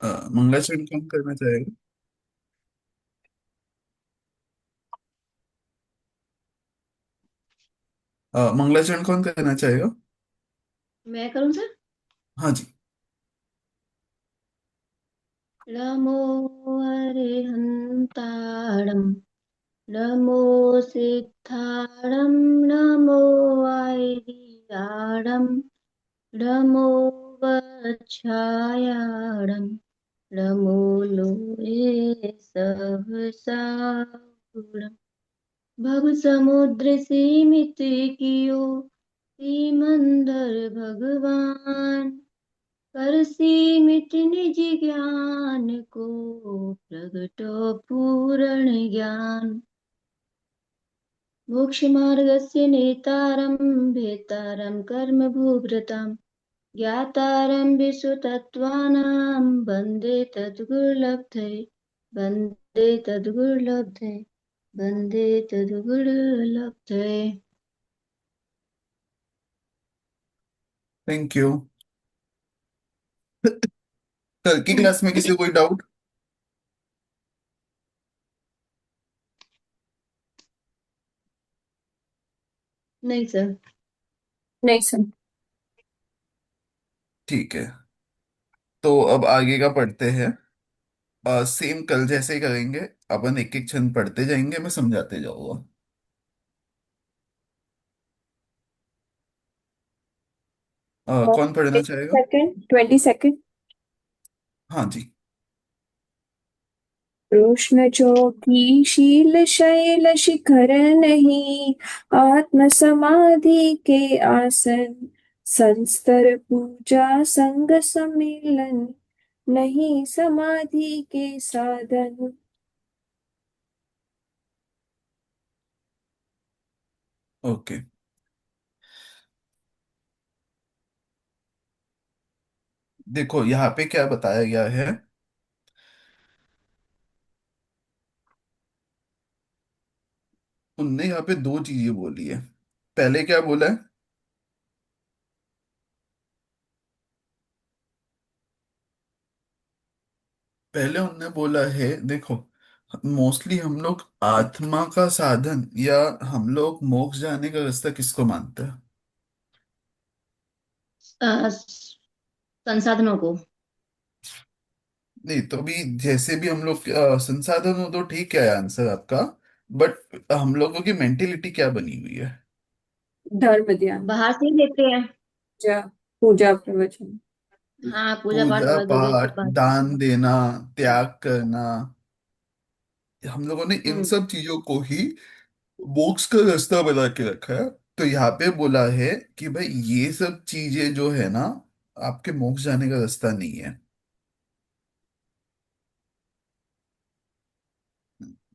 मंगलाचरण कौन करना चाहेगा? मंगलाचरण कौन करना चाहेगा? मैं करूँ सर? हाँ जी। नमो अरिहंताणं, नमो सिद्धाणं, नमो वैरियाणं, नमो वच्छायाणं, नमो लोये सहस्राणं। भव समुद्र सीमित कियो, सीमंदर भगवान, कर सीमित निज ज्ञान को, प्रगटो पूर्ण ज्ञान। मोक्ष मार्गस्य नेतारं भेतारं कर्म भूभृतां, ज्ञातारं विश्वतत्त्वानां, वन्दे तद्गुरुलब्धये, वन्दे तद्गुरुलब्धये, वन्दे तद्गुरुलब्धये। Thank you. कल की क्लास में किसी को कोई डाउट? नहीं सर। नहीं सर। ठीक है, तो अब आगे का पढ़ते हैं। सेम कल जैसे ही करेंगे। अपन एक एक छंद पढ़ते जाएंगे, मैं समझाते जाऊंगा। कौन पढ़ना चाहेगा? 20 सेकेंड, 20 सेकेंड। हाँ जी। कृष्ण जो की शील शैल शिखर नहीं, आत्म समाधि के आसन, संस्तर पूजा संग सम्मिलन, नहीं समाधि के साधन। ओके, देखो यहाँ पे क्या बताया गया है। उनने यहाँ पे दो चीजें बोली है। पहले क्या बोला है? पहले उनने बोला है, देखो, मोस्टली हम लोग आत्मा का साधन या हम लोग मोक्ष जाने का रास्ता किसको मानते हैं? अ, संसाधनों को। नहीं तो भी, जैसे भी हम लोग संसाधन हो तो ठीक है आंसर आपका। बट हम लोगों की मेंटेलिटी क्या बनी हुई है? धर्म ध्यान, बाहर से ही लेते हैं। पूजा, पूजा प्रवचन। हाँ, पूजा पाठ पूजा वगैरह सब पाठ, बाहर से लेते दान हैं। देना, त्याग करना, हम लोगों ने इन हम्म। सब चीजों को ही मोक्ष का रास्ता बना के रखा है। तो यहाँ पे बोला है कि भाई ये सब चीजें जो है ना, आपके मोक्ष जाने का रास्ता नहीं है।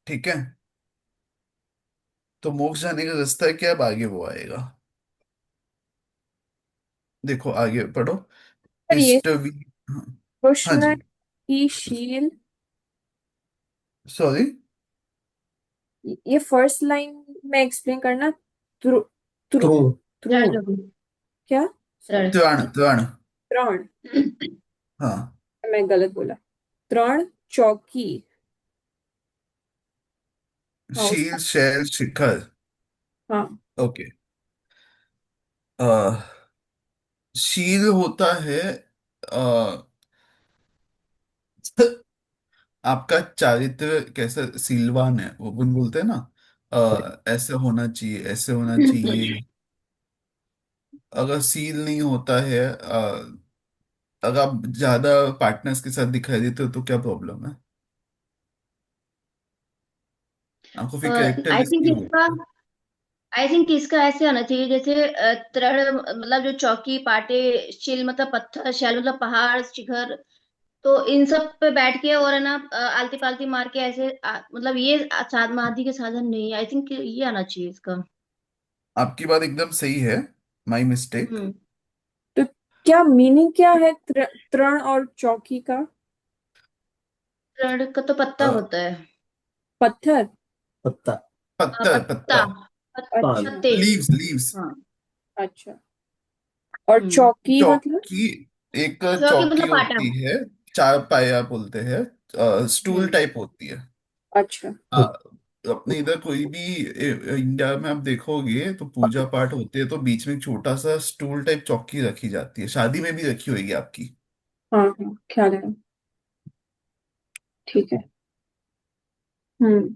ठीक है, तो मोक्ष जाने का रास्ता है क्या? अब आगे वो आएगा। देखो आगे पढ़ो। पर ये इष्टवी। हाँ। हाँ कृष्ण जी। की शील, सॉरी। ये फर्स्ट लाइन में एक्सप्लेन करना। त्रु, त्रु, रण त्रुण, रघु। क्या? रण। त्रण त्रण। त्रण। हाँ। मैं गलत बोला। त्रण चौकी। हाँ शील उसका। शैल शिखर। हाँ। ओके। शील होता है आपका चारित्र कैसा सीलवान है, वो अपन बोलते हैं ना। ऐसे होना चाहिए, ऐसे होना चाहिए। अगर सील नहीं होता है, अगर आप ज्यादा पार्टनर्स के साथ दिखाई देते हो तो क्या प्रॉब्लम है? आपको फिर आई कैरेक्टरिस्टिक थिंक नहीं इसका होती। आई थिंक इसका ऐसे आना चाहिए जैसे तृण मतलब जो चौकी पाटे, शिल मतलब पत्थर, शैल मतलब पहाड़ शिखर। तो इन सब पे बैठ के और है ना आलती पालती मार के ऐसे मतलब ये समाधि के साधन नहीं। आई थिंक ये आना चाहिए इसका। आपकी बात एकदम सही है। My mistake. हम्म। तो क्या मीनिंग क्या है तृण और चौकी का? तृण का तो पत्ता होता है। पत्थर। पत्ता। पत्तर पत्ता। पत्तर। पान। पत्ते। Leaves leaves. अच्छा। अच्छा। और हम्म। चौकी मतलब? चौकी। एक चौकी चौकी मतलब पाटा। होती है। चार पाया बोलते हैं, स्टूल हम्म। टाइप होती है। अच्छा। आ, अपने इधर कोई भी इंडिया में आप देखोगे तो पूजा पाठ होते हैं तो बीच में एक छोटा सा स्टूल टाइप चौकी रखी जाती है, शादी में भी रखी होगी आपकी। हाँ हाँ, ख्याल है। ठीक है। हम्म।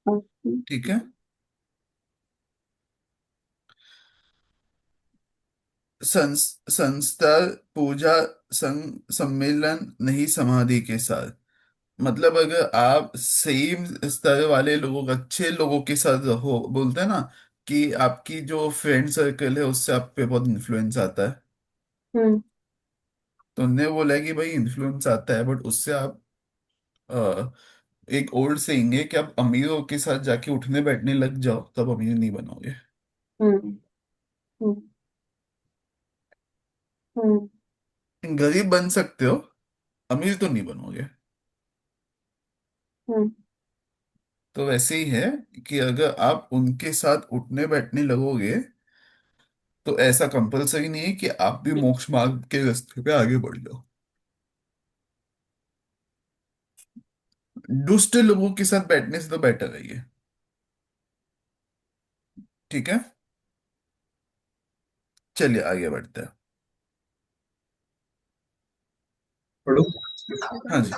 ओके। ठीक है। संस्था, पूजा, सम्मेलन नहीं समाधि के साथ। मतलब अगर आप सेम स्तर वाले लोगों, अच्छे लोगों के साथ रहो, बोलते हैं ना कि आपकी जो फ्रेंड सर्कल है उससे आप पे बहुत इन्फ्लुएंस आता है। हम्म। तो उनने बोला कि भाई इन्फ्लुएंस आता है, बट उससे आप अ, एक ओल्ड सेइंग है कि आप अमीरों के साथ जाके उठने बैठने लग जाओ तब अमीर नहीं बनोगे। हम्म। हम्म। हम्म। गरीब बन सकते हो, अमीर तो नहीं बनोगे। हम्म। तो वैसे ही है कि अगर आप उनके साथ उठने बैठने लगोगे तो ऐसा कंपलसरी नहीं है कि आप भी मोक्ष मार्ग के रास्ते पे आगे बढ़ जाओ। दुष्ट लोगों के साथ बैठने से तो बेटर है ये। ठीक है, चलिए आगे बढ़ते हैं। पढ़ो। हाँ जी।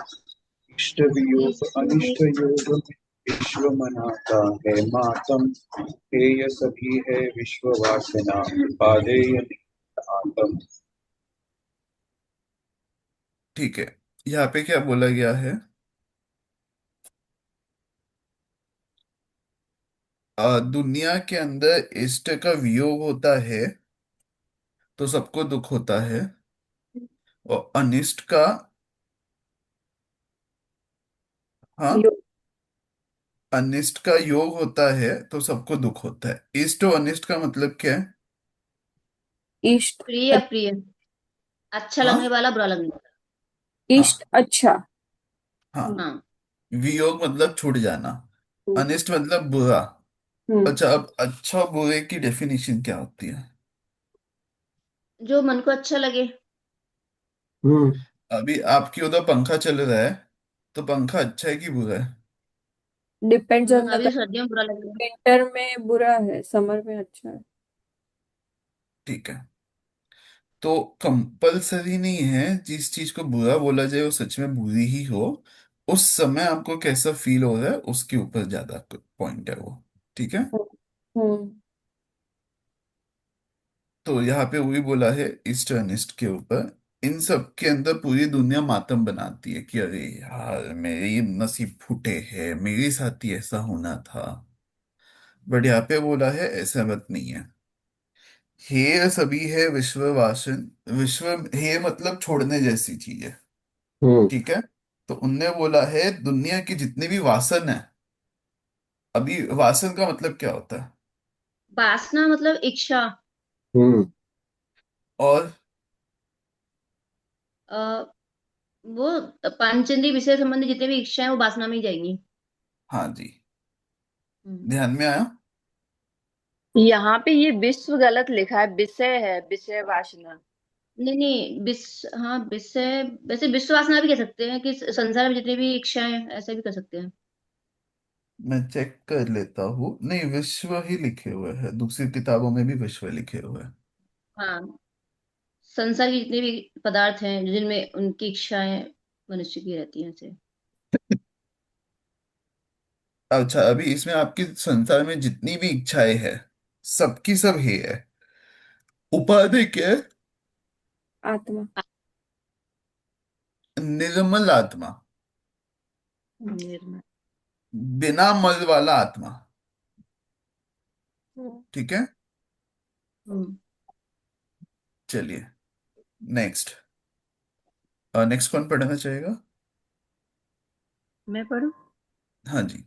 इष्ट वियोग अनिष्ट ईश्वर योग में विश्व मनाता है मातम। हेय सभी है विश्व वासना, उपादेय नित्य आतम। ठीक है, यहाँ पे क्या बोला गया है? दुनिया के अंदर इष्ट का वियोग होता है तो सबको दुख होता है, और अनिष्ट का, हाँ, यो अनिष्ट का योग होता है तो सबको दुख होता है। इष्ट और अनिष्ट का मतलब क्या है? इष्ट। प्रिय अप्रिय, अच्छा लगने हाँ, वाला, बुरा लगने वाला। इष्ट हाँ, अच्छा। हाँ। हम्म। हाँ। वियोग मतलब छूट जाना, हम्म। अनिष्ट मतलब बुरा। हम्म। अच्छा, अब अच्छा और बुरे की डेफिनेशन क्या होती है? जो मन को अच्छा लगे। हम्म। अभी आपकी उधर पंखा चल रहा है, तो पंखा अच्छा है कि बुरा है? Depends on the. अभी तो सर्दियों में बुरा लगेगा। विंटर में बुरा है, समर में अच्छा है। ठीक है। तो कंपलसरी नहीं है जिस चीज को बुरा बोला जाए वो सच में बुरी ही हो। उस समय आपको कैसा फील हो रहा है उसके ऊपर ज्यादा पॉइंट है वो। ठीक है। हम्म। तो यहाँ पे वही बोला है ईस्ट अनिस्ट के ऊपर। इन सब के अंदर पूरी दुनिया मातम बनाती है कि अरे यार मेरी नसीब फूटे हैं, मेरे साथ ही ऐसा होना था। बट यहाँ पे बोला है ऐसा मत नहीं है। हे सभी है विश्ववासन। विश्व, हे मतलब छोड़ने जैसी चीज है। हम्म। ठीक है। तो उनने बोला है दुनिया की जितनी भी वासन है। अभी वासन का मतलब क्या होता है? वासना मतलब इच्छा। हम्म। और आ, वो पंचेंद्रिय विषय संबंधी जितने भी इच्छा है वो वासना में ही जाएंगी। हाँ जी, हम्म। ध्यान में आया। यहाँ पे ये विश्व गलत लिखा है, विषय है, विषय वासना। नहीं नहीं, हाँ विषय, वैसे विश्व वासना भी कह सकते हैं कि संसार में जितनी भी इच्छाएं हैं, ऐसे भी कर सकते हैं। मैं चेक कर लेता हूँ, नहीं विश्व ही लिखे हुए हैं, दूसरी किताबों में भी विश्व लिखे हुए हैं। हाँ, संसार की जितनी भी पदार्थ हैं जिनमें उनकी इच्छाएं मनुष्य की रहती हैं ऐसे। अच्छा, अभी इसमें आपकी संसार में जितनी भी इच्छाएं हैं सबकी सब है उपाधि क्या है? आत्मा। निर्मल आत्मा। निर्मल। बिना मल वाला आत्मा। हम्म। ठीक है। हम्म। चलिए नेक्स्ट। नेक्स्ट कौन पढ़ना चाहेगा? मैं पढ़ू। हाँ जी।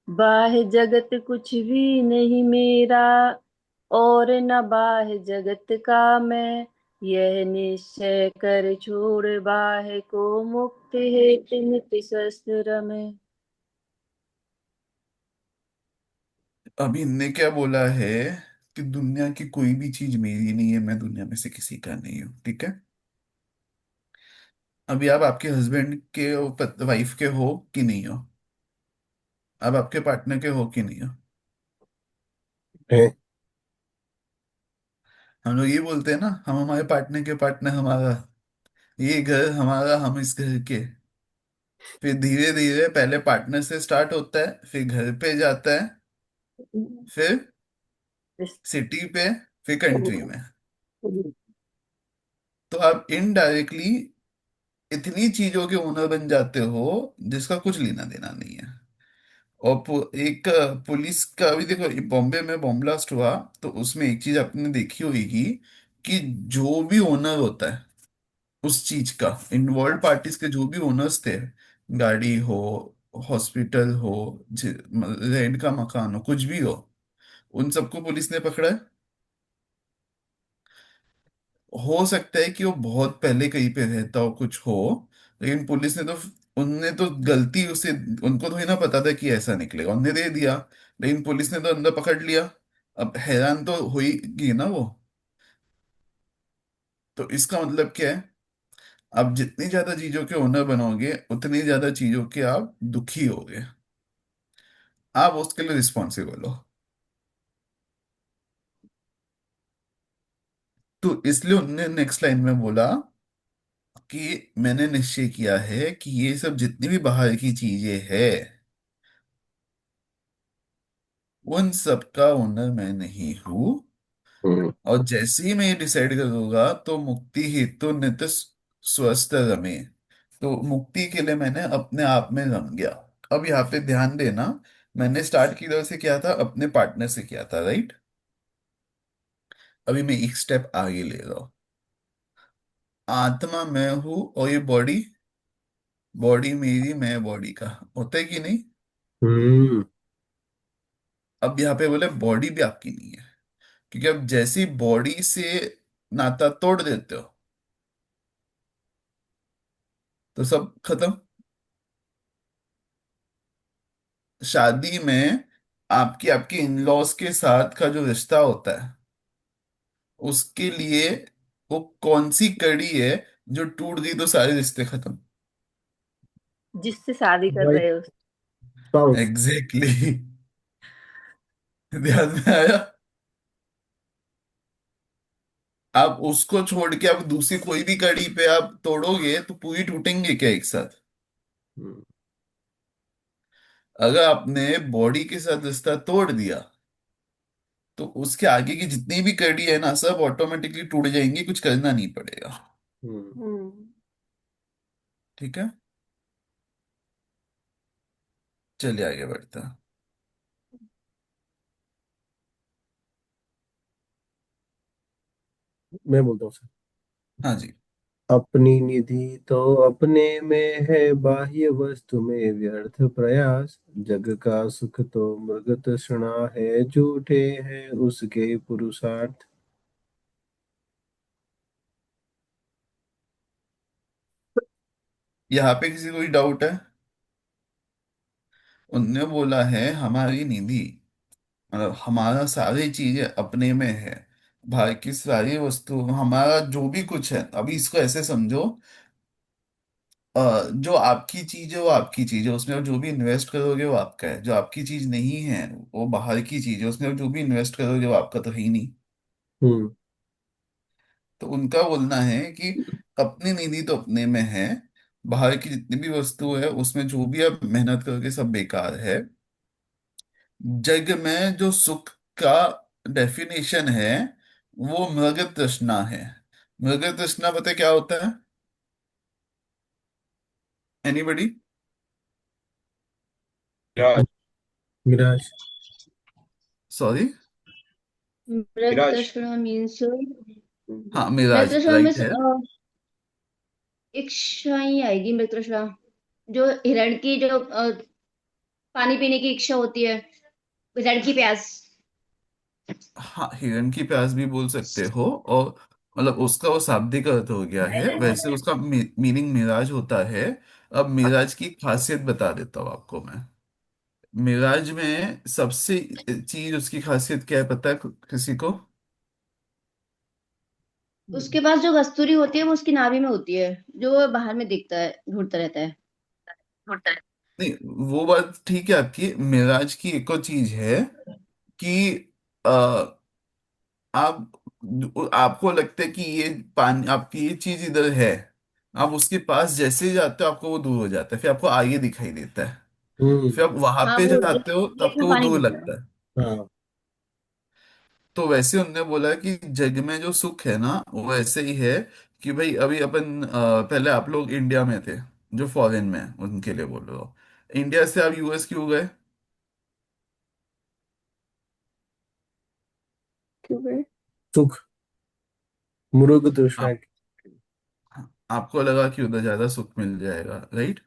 बाह्य जगत कुछ भी नहीं मेरा, और न बाह्य जगत का मैं। यह निश्चय कर छोड़ बाह्य को, मुक्ति हेतु नित्य शस्त्र में। अभी इनने क्या बोला है कि दुनिया की कोई भी चीज मेरी नहीं है, मैं दुनिया में से किसी का नहीं हूँ, ठीक है। अभी आप आपके हस्बैंड के, वाइफ के हो कि नहीं हो? आप आपके पार्टनर के हो कि नहीं हो? है। हम लोग ये बोलते हैं ना, हम हमारे पार्टनर के पार्टनर हमारा, ये घर हमारा, हम इस घर के। फिर धीरे धीरे पहले पार्टनर से स्टार्ट होता है, फिर घर पे जाता है, फिर सिटी पे, फिर कंट्री में। तो आप इनडायरेक्टली इतनी चीजों के ओनर बन जाते हो जिसका कुछ लेना देना नहीं है। और एक पुलिस का, अभी देखो बॉम्बे में बॉम्ब ब्लास्ट हुआ, तो उसमें एक चीज आपने देखी होगी कि जो भी ओनर होता है उस चीज का, इन्वॉल्व पार्टीज के जो भी ओनर्स थे, गाड़ी हो, हॉस्पिटल हो, रेंट का मकान हो, कुछ भी हो, उन सबको पुलिस ने पकड़ा है। हो सकता है कि वो बहुत पहले कहीं पे रहता हो, कुछ हो, लेकिन पुलिस ने तो, उनने तो गलती उसे, उनको तो ही ना पता था कि ऐसा निकलेगा, उनने दे दिया, लेकिन पुलिस ने तो अंदर पकड़ लिया। अब हैरान तो हो ही गई ना वो। तो इसका मतलब क्या है? आप जितनी ज्यादा चीजों के ओनर बनोगे उतनी ज्यादा चीजों के आप दुखी होगे, आप उसके लिए रिस्पॉन्सिबल हो। तो इसलिए उनने नेक्स्ट लाइन में बोला कि मैंने निश्चय किया है कि ये सब जितनी भी बाहर की चीजें हैं, उन सब का ओनर मैं नहीं हूं। हम्म। और जैसे ही मैं ये डिसाइड करूंगा तो मुक्ति हेतु नित्य स्वस्थ रमे, तो मुक्ति के लिए मैंने अपने आप में रम गया। अब यहाँ पे ध्यान देना, मैंने स्टार्ट किधर से किया था? अपने पार्टनर से किया था, राइट। अभी मैं एक स्टेप आगे ले रहा हूँ। आत्मा मैं हूं और ये बॉडी, बॉडी मेरी, मैं बॉडी का, होता है कि नहीं? हम्म। अब यहाँ पे बोले बॉडी भी आपकी नहीं है, क्योंकि अब जैसी बॉडी से नाता तोड़ देते हो तो सब खत्म। शादी में आपकी आपके इन लॉज के साथ का जो रिश्ता होता है, उसके लिए वो कौन सी कड़ी है जो टूट गई तो सारे रिश्ते खत्म? जिससे शादी कर वाइफ, रहे हो। स्पाउस। Exactly exactly। ध्यान में आया? आप उसको छोड़ के आप दूसरी कोई भी कड़ी पे आप तोड़ोगे तो पूरी टूटेंगे क्या एक साथ? हम्म। अगर आपने बॉडी के साथ रिश्ता तोड़ दिया तो उसके आगे की जितनी भी कड़ी है ना, सब ऑटोमेटिकली टूट जाएंगी, कुछ करना नहीं पड़ेगा। हम्म। हम्म। ठीक है, चलिए आगे बढ़ते हैं। मैं बोलता हूँ सर। हाँ जी। अपनी निधि तो अपने में है, बाह्य वस्तु में व्यर्थ प्रयास। जग का सुख तो मृग तृष्णा है, झूठे हैं उसके पुरुषार्थ। यहाँ पे किसी को कोई डाउट है? उनने बोला है हमारी निधि, मतलब हमारा सारी चीजें अपने में है, बाहर की सारी वस्तु, हमारा जो भी कुछ है, अभी इसको ऐसे समझो, जो आपकी चीज है वो आपकी चीज है, उसमें आप जो भी इन्वेस्ट करोगे वो आपका है। जो आपकी चीज नहीं है वो बाहर की चीज है, उसमें आप जो भी इन्वेस्ट करोगे वो आपका तो है ही नहीं। हम्म। तो उनका बोलना है कि अपनी निधि तो अपने में है, बाहर की जितनी भी वस्तु है उसमें जो भी आप मेहनत करोगे सब बेकार है। जग में जो सुख का डेफिनेशन है वो मृग तृष्णा है। मृग तृष्णा पता है क्या होता है? एनीबडी? विराज। मिराज। सॉरी। मृग विराज। तृष्णा मीन्स, हाँ, मृग मिराज तृष्णा राइट मीन्स है। इच्छा ही आएगी मृग तृष्णा। जो हिरण की जो पानी पीने की इच्छा होती है, हिरण की प्यास। हाँ, हिरण की प्यास भी बोल सकते हो, और मतलब उसका वो शाब्दिक अर्थ हो गया है, वैसे उसका मीनिंग मिराज होता है। अब मिराज की खासियत बता देता हूँ आपको मैं। मिराज में सबसे चीज उसकी खासियत क्या है पता है किसी को? उसके पास जो कस्तूरी होती है वो उसकी नाभि में होती है, जो वो बाहर में दिखता है, ढूंढता रहता है। नहीं, वो बात ठीक है आपकी। मिराज की एक और चीज है कि आ, आप आपको लगता है कि ये पानी, आपकी ये चीज इधर है, आप उसके पास जैसे ही जाते हो आपको वो दूर हो जाता है, फिर आपको आगे दिखाई देता है। हम्म। फिर आप वहां हाँ, पे वो जाते हो तो जेठ में आपको वो पानी दूर दिखता है। लगता है। हाँ। तो वैसे उनने बोला कि जग में जो सुख है ना वो ऐसे ही है कि भाई अभी अपन पहले आप लोग इंडिया में थे, जो फॉरेन में हैं, उनके लिए बोल रहा हूँ। इंडिया से आप यूएस क्यों गए? क्यों गए? सुख, मुरुग तृष्णा आप, आपको लगा कि उधर ज्यादा सुख मिल जाएगा, राइट?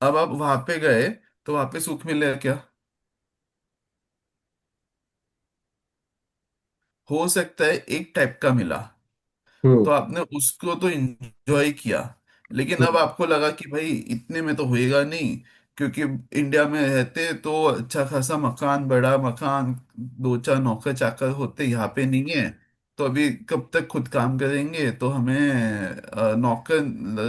अब आप वहां पे गए तो वहां पे सुख मिलेगा क्या? हो सकता है एक टाइप का मिला, हम्म। तो आपने उसको तो एंजॉय किया। लेकिन अब हम्म। आपको लगा कि भाई इतने में तो होएगा नहीं, क्योंकि इंडिया में रहते तो अच्छा खासा मकान, बड़ा मकान, दो चार नौकर चाकर होते, यहाँ पे नहीं है। तो अभी कब तक खुद काम करेंगे, तो हमें नौकर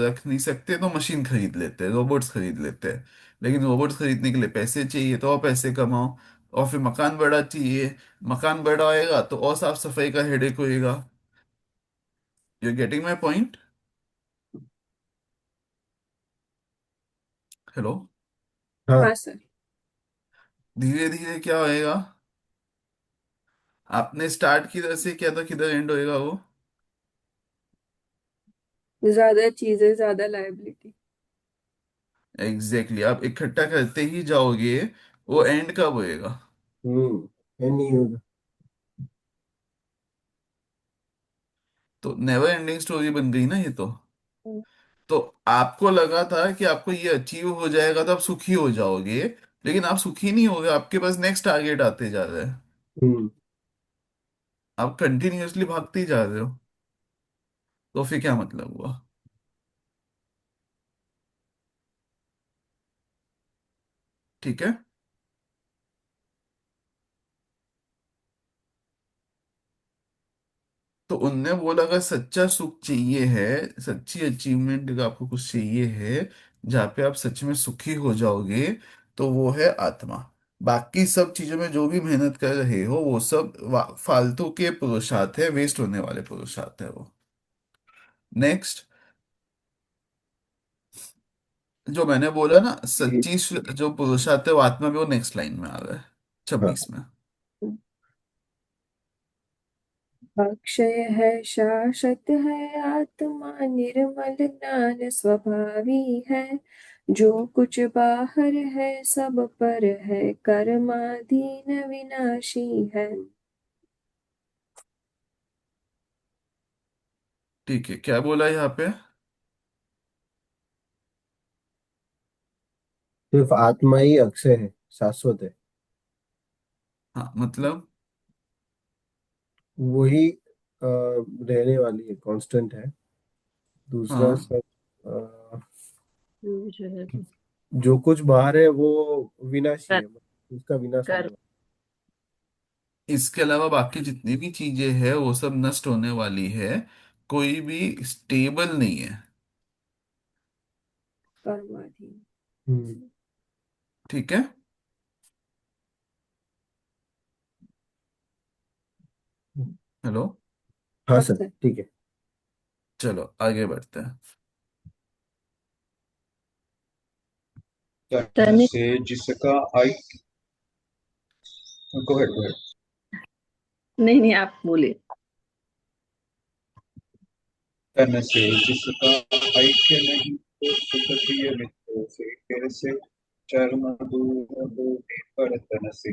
रख नहीं सकते, तो मशीन खरीद लेते हैं, रोबोट्स खरीद लेते हैं। लेकिन रोबोट्स खरीदने के लिए पैसे चाहिए, तो और पैसे कमाओ, और फिर मकान बड़ा चाहिए। मकान बड़ा होएगा तो और साफ सफाई का हेडेक होएगा। You getting my point? Hello? हाँ। हाँ सर। धीरे धीरे क्या होएगा, आपने स्टार्ट किधर से किया था किधर एंड होएगा वो? ज्यादा चीजें, ज्यादा लायबिलिटी। एग्जैक्टली exactly, आप इकट्ठा करते ही जाओगे, वो एंड कब होएगा? ये नहीं होगा। तो नेवर एंडिंग स्टोरी बन गई ना ये तो आपको लगा था कि आपको ये अचीव हो जाएगा तो आप सुखी हो जाओगे, लेकिन आप सुखी नहीं होगे, आपके पास नेक्स्ट टारगेट आते जा रहे हैं। हम्म। आप कंटिन्यूअसली भागते ही जा रहे हो, तो फिर क्या मतलब हुआ? ठीक है। तो उनने बोला अगर सच्चा सुख चाहिए है, सच्ची अचीवमेंट अगर आपको कुछ चाहिए है जहाँ पे आप सच में सुखी हो जाओगे, तो वो है आत्मा। बाकी सब चीजों में जो भी मेहनत कर रहे हो वो सब फालतू के पुरुषार्थ है, वेस्ट होने वाले पुरुषार्थ है वो। नेक्स्ट, जो मैंने बोला ना सच्ची जो पुरुषार्थ है वो आत्मा में, वो नेक्स्ट लाइन में आ रहा है, हाँ। 26 में। अक्षय है, शाश्वत है, आत्मा निर्मल ज्ञान स्वभावी है। जो कुछ बाहर है सब पर है, कर्माधीन विनाशी है। ठीक है, क्या बोला यहाँ पे? सिर्फ आत्मा ही अक्षय है, शाश्वत है। हाँ मतलब? वही रहने वाली है, कांस्टेंट है। दूसरा हाँ, सब जो है वो जो कुछ बाहर है वो विनाशी कर, है, उसका विनाश होने कर वाला इसके अलावा बाकी जितनी भी चीजें हैं वो सब नष्ट होने वाली है, कोई भी स्टेबल नहीं है। कर्माधीन। है। ठीक है। हेलो? हाँ हाँ सर, सर। ठीक है। चलो आगे बढ़ते हैं। तन तनिक। से जिसका आई गो हेड, नहीं नहीं, आप बोलिए। तन से जिसका ऐक्य नहीं, तो सुख प्रिय मित्रों से कैसे चर्म दूर होने पर तन से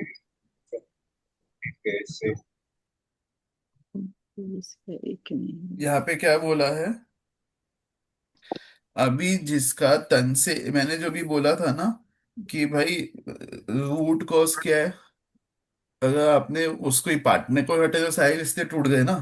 कैसे। इसका एक नहीं। यहाँ पे क्या बोला है? अभी जिसका तन से, मैंने जो भी बोला था ना कि भाई रूट कॉज क्या है, अगर आपने उसको ही पार्टनर को हटे तो सारे रिश्ते टूट गए ना।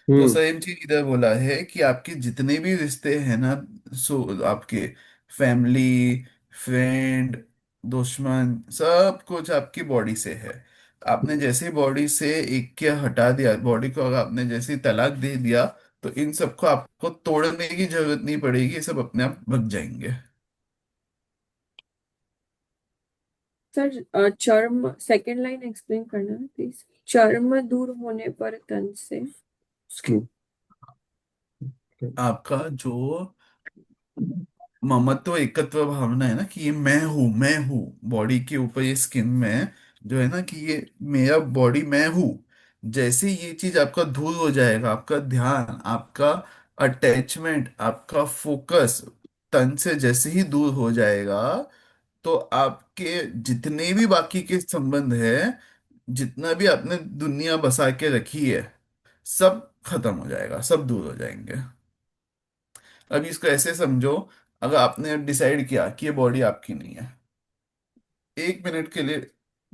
तो हम्म। सेम चीज इधर बोला है कि आपके जितने भी रिश्ते हैं ना, सो आपके फैमिली, फ्रेंड, दुश्मन, सब कुछ आपकी बॉडी से है। आपने जैसे ही बॉडी से एक क्या हटा दिया, बॉडी को अगर आपने जैसे ही तलाक दे दिया, तो इन सबको आपको तोड़ने की जरूरत नहीं पड़ेगी, ये सब अपने आप भग जाएंगे। सर चर्म सेकंड लाइन एक्सप्लेन करना है प्लीज। चर्म दूर होने पर तन से। स्किन। आपका जो ममत्व एकत्व भावना है ना, कि ये मैं हूँ बॉडी के ऊपर, ये स्किन में जो है ना, कि ये मेरा बॉडी मैं हूँ, जैसे ये चीज आपका दूर हो जाएगा, आपका ध्यान, आपका अटैचमेंट, आपका फोकस तन से जैसे ही दूर हो जाएगा, तो आपके जितने भी बाकी के संबंध है, जितना भी आपने दुनिया बसा के रखी है, सब खत्म हो जाएगा, सब दूर हो जाएंगे। अभी इसको ऐसे समझो, अगर आपने डिसाइड किया कि ये बॉडी आपकी नहीं है, 1 मिनट के लिए,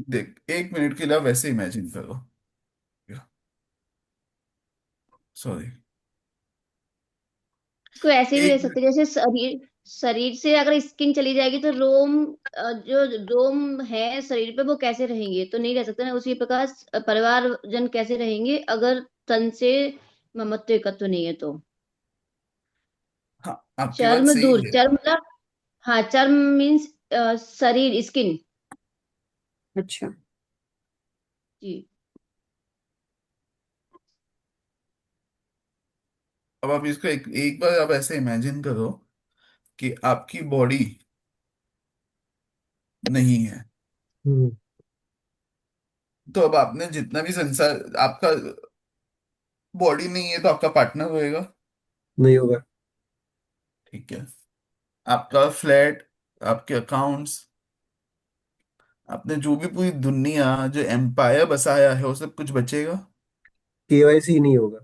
देख 1 मिनट के लिए आप वैसे इमेजिन करो। सॉरी। इसको ऐसे भी एक ले सकते हैं, जैसे शरीर शरीर से अगर स्किन चली जाएगी तो रोम, जो रोम है शरीर पे वो कैसे रहेंगे, तो नहीं रह सकते ना। उसी प्रकार परिवारजन कैसे रहेंगे अगर तन से ममत्व एकत्व नहीं है तो। हाँ, आपकी बात चर्म सही दूर, है। चर्म मतलब, हाँ चर्म मीन्स शरीर, स्किन। अच्छा। जी। अब आप इसको एक बार आप ऐसे इमेजिन करो कि आपकी बॉडी नहीं है, हम्म। तो अब आपने जितना भी संसार, आपका बॉडी नहीं है तो आपका पार्टनर होएगा। नहीं होगा। ठीक है। आपका फ्लैट, आपके अकाउंट्स, आपने जो भी पूरी दुनिया, जो एम्पायर बसाया है, वो सब कुछ बचेगा। केवाईसी नहीं होगा।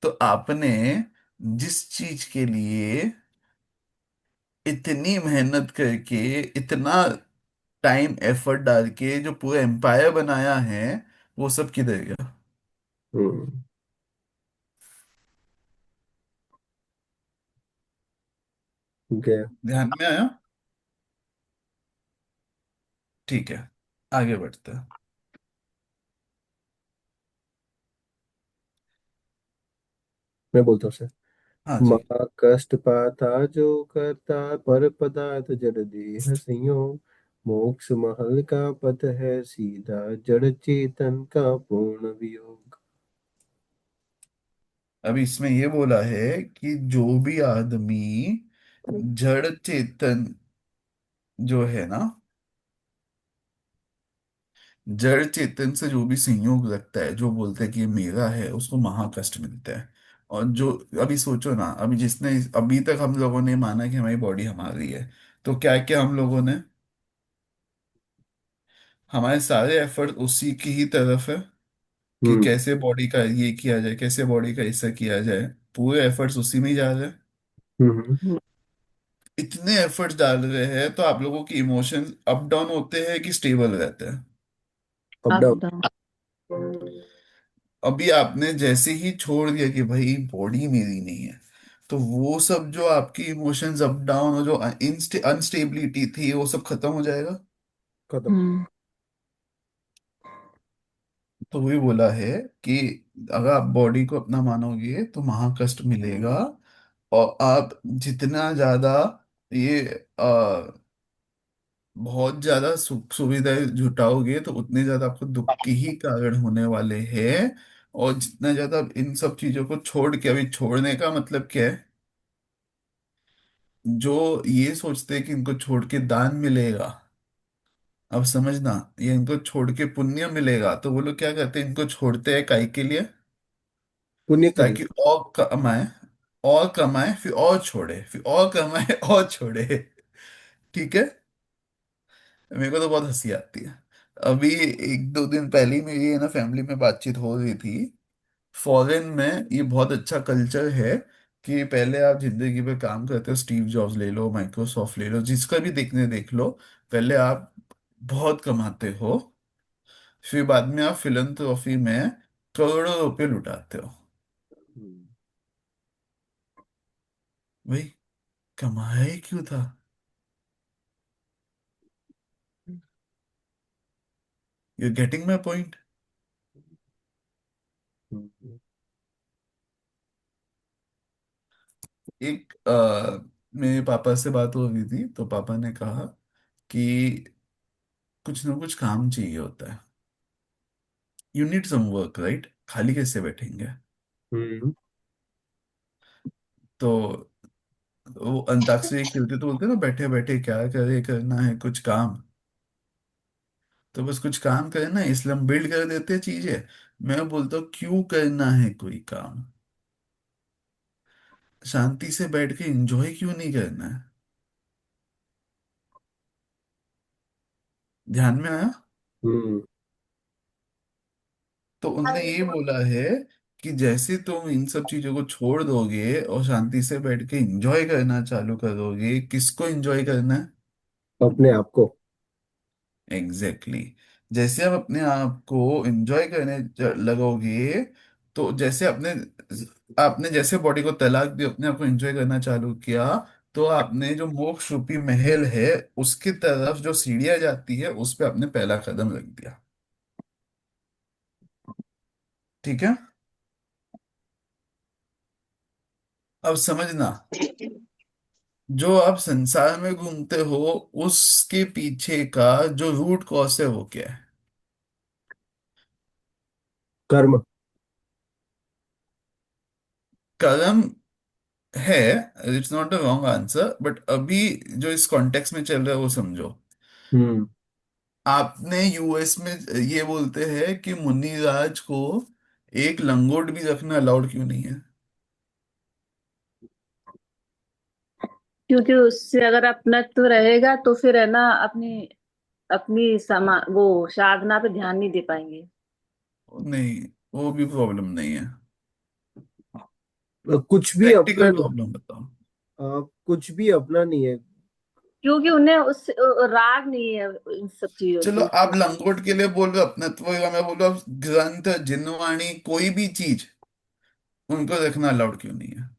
तो आपने जिस चीज के लिए इतनी मेहनत करके, इतना टाइम एफर्ट डाल के जो पूरा एम्पायर बनाया है, वो सब किधर गया? हम्म। गया। ध्यान में आया? ठीक है, आगे बढ़ते हैं। मैं बोलता हूँ सर। हाँ जी। महा कष्ट पाता जो करता, पर पदार्थ जड़ देह संयोग। मोक्ष महल का पथ है सीधा, जड़ चेतन का पूर्ण वियोग। अब इसमें ये बोला है कि जो भी आदमी जड़ चेतन जो है ना, जड़ चेतन से जो भी संयोग रखता है, जो बोलता है कि ये मेरा है, उसको महाकष्ट मिलता है। और जो, अभी सोचो ना, अभी जिसने अभी तक हम लोगों ने माना कि हमारी बॉडी हमारी है, तो क्या क्या हम लोगों ने, हमारे सारे एफर्ट उसी की ही तरफ है कि हम्म। कैसे बॉडी का ये किया जाए, कैसे बॉडी का ऐसा किया जाए, पूरे एफर्ट्स उसी में ही जा रहे हैं। हम्म। इतने एफर्ट्स डाल रहे हैं, तो आप लोगों के इमोशंस अप डाउन होते हैं कि स्टेबल रहते हैं? Up up down. डाउन। अभी आपने जैसे ही छोड़ दिया कि भाई बॉडी मेरी नहीं है, तो वो सब जो आपकी इमोशंस अप डाउन और जो अनस्टेबिलिटी थी, वो सब खत्म हो जाएगा। खत्म। हम्म। तो वही बोला है कि अगर आप बॉडी को अपना मानोगे तो महाकष्ट मिलेगा, और आप जितना ज्यादा ये बहुत ज्यादा सुख सुविधाएं जुटाओगे, तो उतने ज्यादा आपको दुख की ही कारण होने वाले हैं। और जितना ज्यादा आप इन सब चीजों को छोड़ के, अभी छोड़ने का मतलब क्या है, जो ये सोचते हैं कि इनको छोड़ के दान मिलेगा, अब समझना, ये इनको छोड़ के पुण्य मिलेगा, तो वो लोग क्या करते हैं, इनको छोड़ते हैं काहे के लिए? पुण्य के लिए। ताकि और कमाए, और कमाए, फिर और छोड़े, फिर और कमाए और छोड़े। ठीक है। मेरे को तो बहुत हंसी आती है। अभी 1-2 दिन पहले ही मेरी है ना फैमिली में बातचीत हो रही थी। फॉरेन में ये बहुत अच्छा कल्चर है कि पहले आप जिंदगी में काम करते हो, स्टीव जॉब्स ले लो, माइक्रोसॉफ्ट ले लो, जिसका भी देखने देख लो, पहले आप बहुत कमाते हो, फिर बाद में आप फिलंथ्रॉफी में करोड़ों रुपए लुटाते हो। हम्म। भाई, कमाया ही क्यों था? You getting my point? Hmm. एक मेरे पापा से बात हो रही थी, तो पापा ने कहा कि कुछ ना कुछ काम चाहिए होता है। You need some work, right? खाली कैसे बैठेंगे? हम्म। तो वो अंताक्षरी खेलते तो बोलते ना, बैठे बैठे क्या करे, करना है कुछ काम। तो बस कुछ काम करे ना, इसलिए हम बिल्ड कर देते हैं चीजें। मैं बोलता हूँ क्यों करना है कोई काम? शांति से बैठ के एंजॉय क्यों नहीं करना है? ध्यान में आया? हम्म। तो उनने ये बोला है कि जैसे तुम इन सब चीजों को छोड़ दोगे और शांति से बैठ के एंजॉय करना चालू करोगे, किसको एंजॉय करना है? अपने आप को। Exactly exactly. जैसे आप अपने आप को एंजॉय करने लगोगे, तो जैसे आपने आपने जैसे बॉडी को तलाक दी, अपने आप को एंजॉय करना चालू किया, तो आपने जो मोक्ष रूपी महल है उसकी तरफ जो सीढ़ियां जाती है उस पे आपने पहला कदम रख दिया। ठीक है? अब समझना, जो आप संसार में घूमते हो उसके पीछे का जो रूट कॉज है वो क्या है? कर्म। कर्म है। It's not a wrong answer, but अभी जो इस कॉन्टेक्स्ट में चल रहा है वो समझो। हम्म। आपने यूएस में ये बोलते हैं कि मुनिराज को एक लंगोट भी रखना अलाउड क्यों नहीं है? क्योंकि उससे अगर अपनत्व रहेगा तो फिर है ना, अपनी अपनी वो साधना पे ध्यान नहीं दे पाएंगे। नहीं, वो भी प्रॉब्लम नहीं है। कुछ भी अपना प्रैक्टिकल नहीं। प्रॉब्लम बताओ। कुछ भी अपना नहीं है। क्योंकि उन्हें उस राग नहीं है इन सब चीजों चलो, से। आप लंगोट के लिए बोल रहे हो अपनत्व, या मैं बोल रहा हूँ ग्रंथ जिनवाणी कोई भी चीज उनको रखना अलाउड क्यों नहीं है?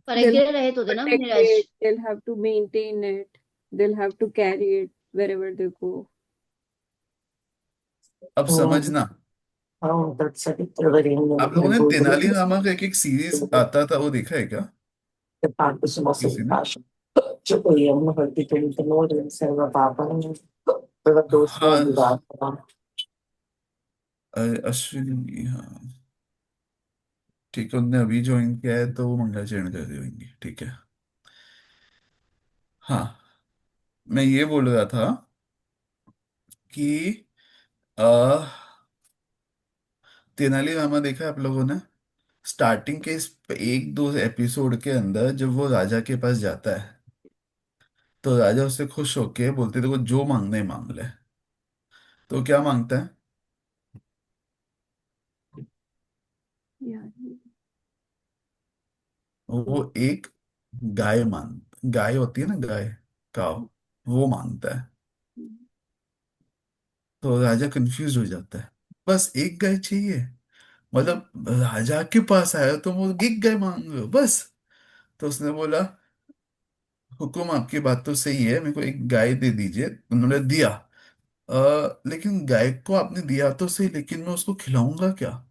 They'll have प्रज्ञा रहे तो to देना protect Muniraj. it, they'll have to maintain it, they'll have to carry it wherever they go. अब समझना, आप लोगों ने तेनालीरामा का एक एक सीरीज आता था वो देखा है क्या किसी ने? हाँ, अश्विनी, हाँ। ठीक है, उनने अभी ज्वाइन किया है तो वो मंगलाचरण कर रही होंगी, ठीक है। हाँ, मैं ये बोल रहा था कि आ, तेनालीरामा देखा है आप लोगों ने? स्टार्टिंग के इस एक दो एपिसोड के अंदर जब वो राजा के पास जाता है, तो राजा उससे खुश होके बोलते थे वो जो मांगना है मांग ले। तो क्या मांगता है? Yeah. वो एक गाय होती है ना, गाय, काव, वो मांगता है। तो राजा कंफ्यूज हो जाता है, बस एक गाय चाहिए? मतलब राजा के पास आया तो वो एक गाय मांग रहे हो बस? तो उसने बोला, हुकुम आपकी बात तो सही है, मेरे को एक गाय दे दीजिए। उन्होंने दिया। लेकिन गाय को आपने दिया तो सही, लेकिन मैं उसको खिलाऊंगा क्या?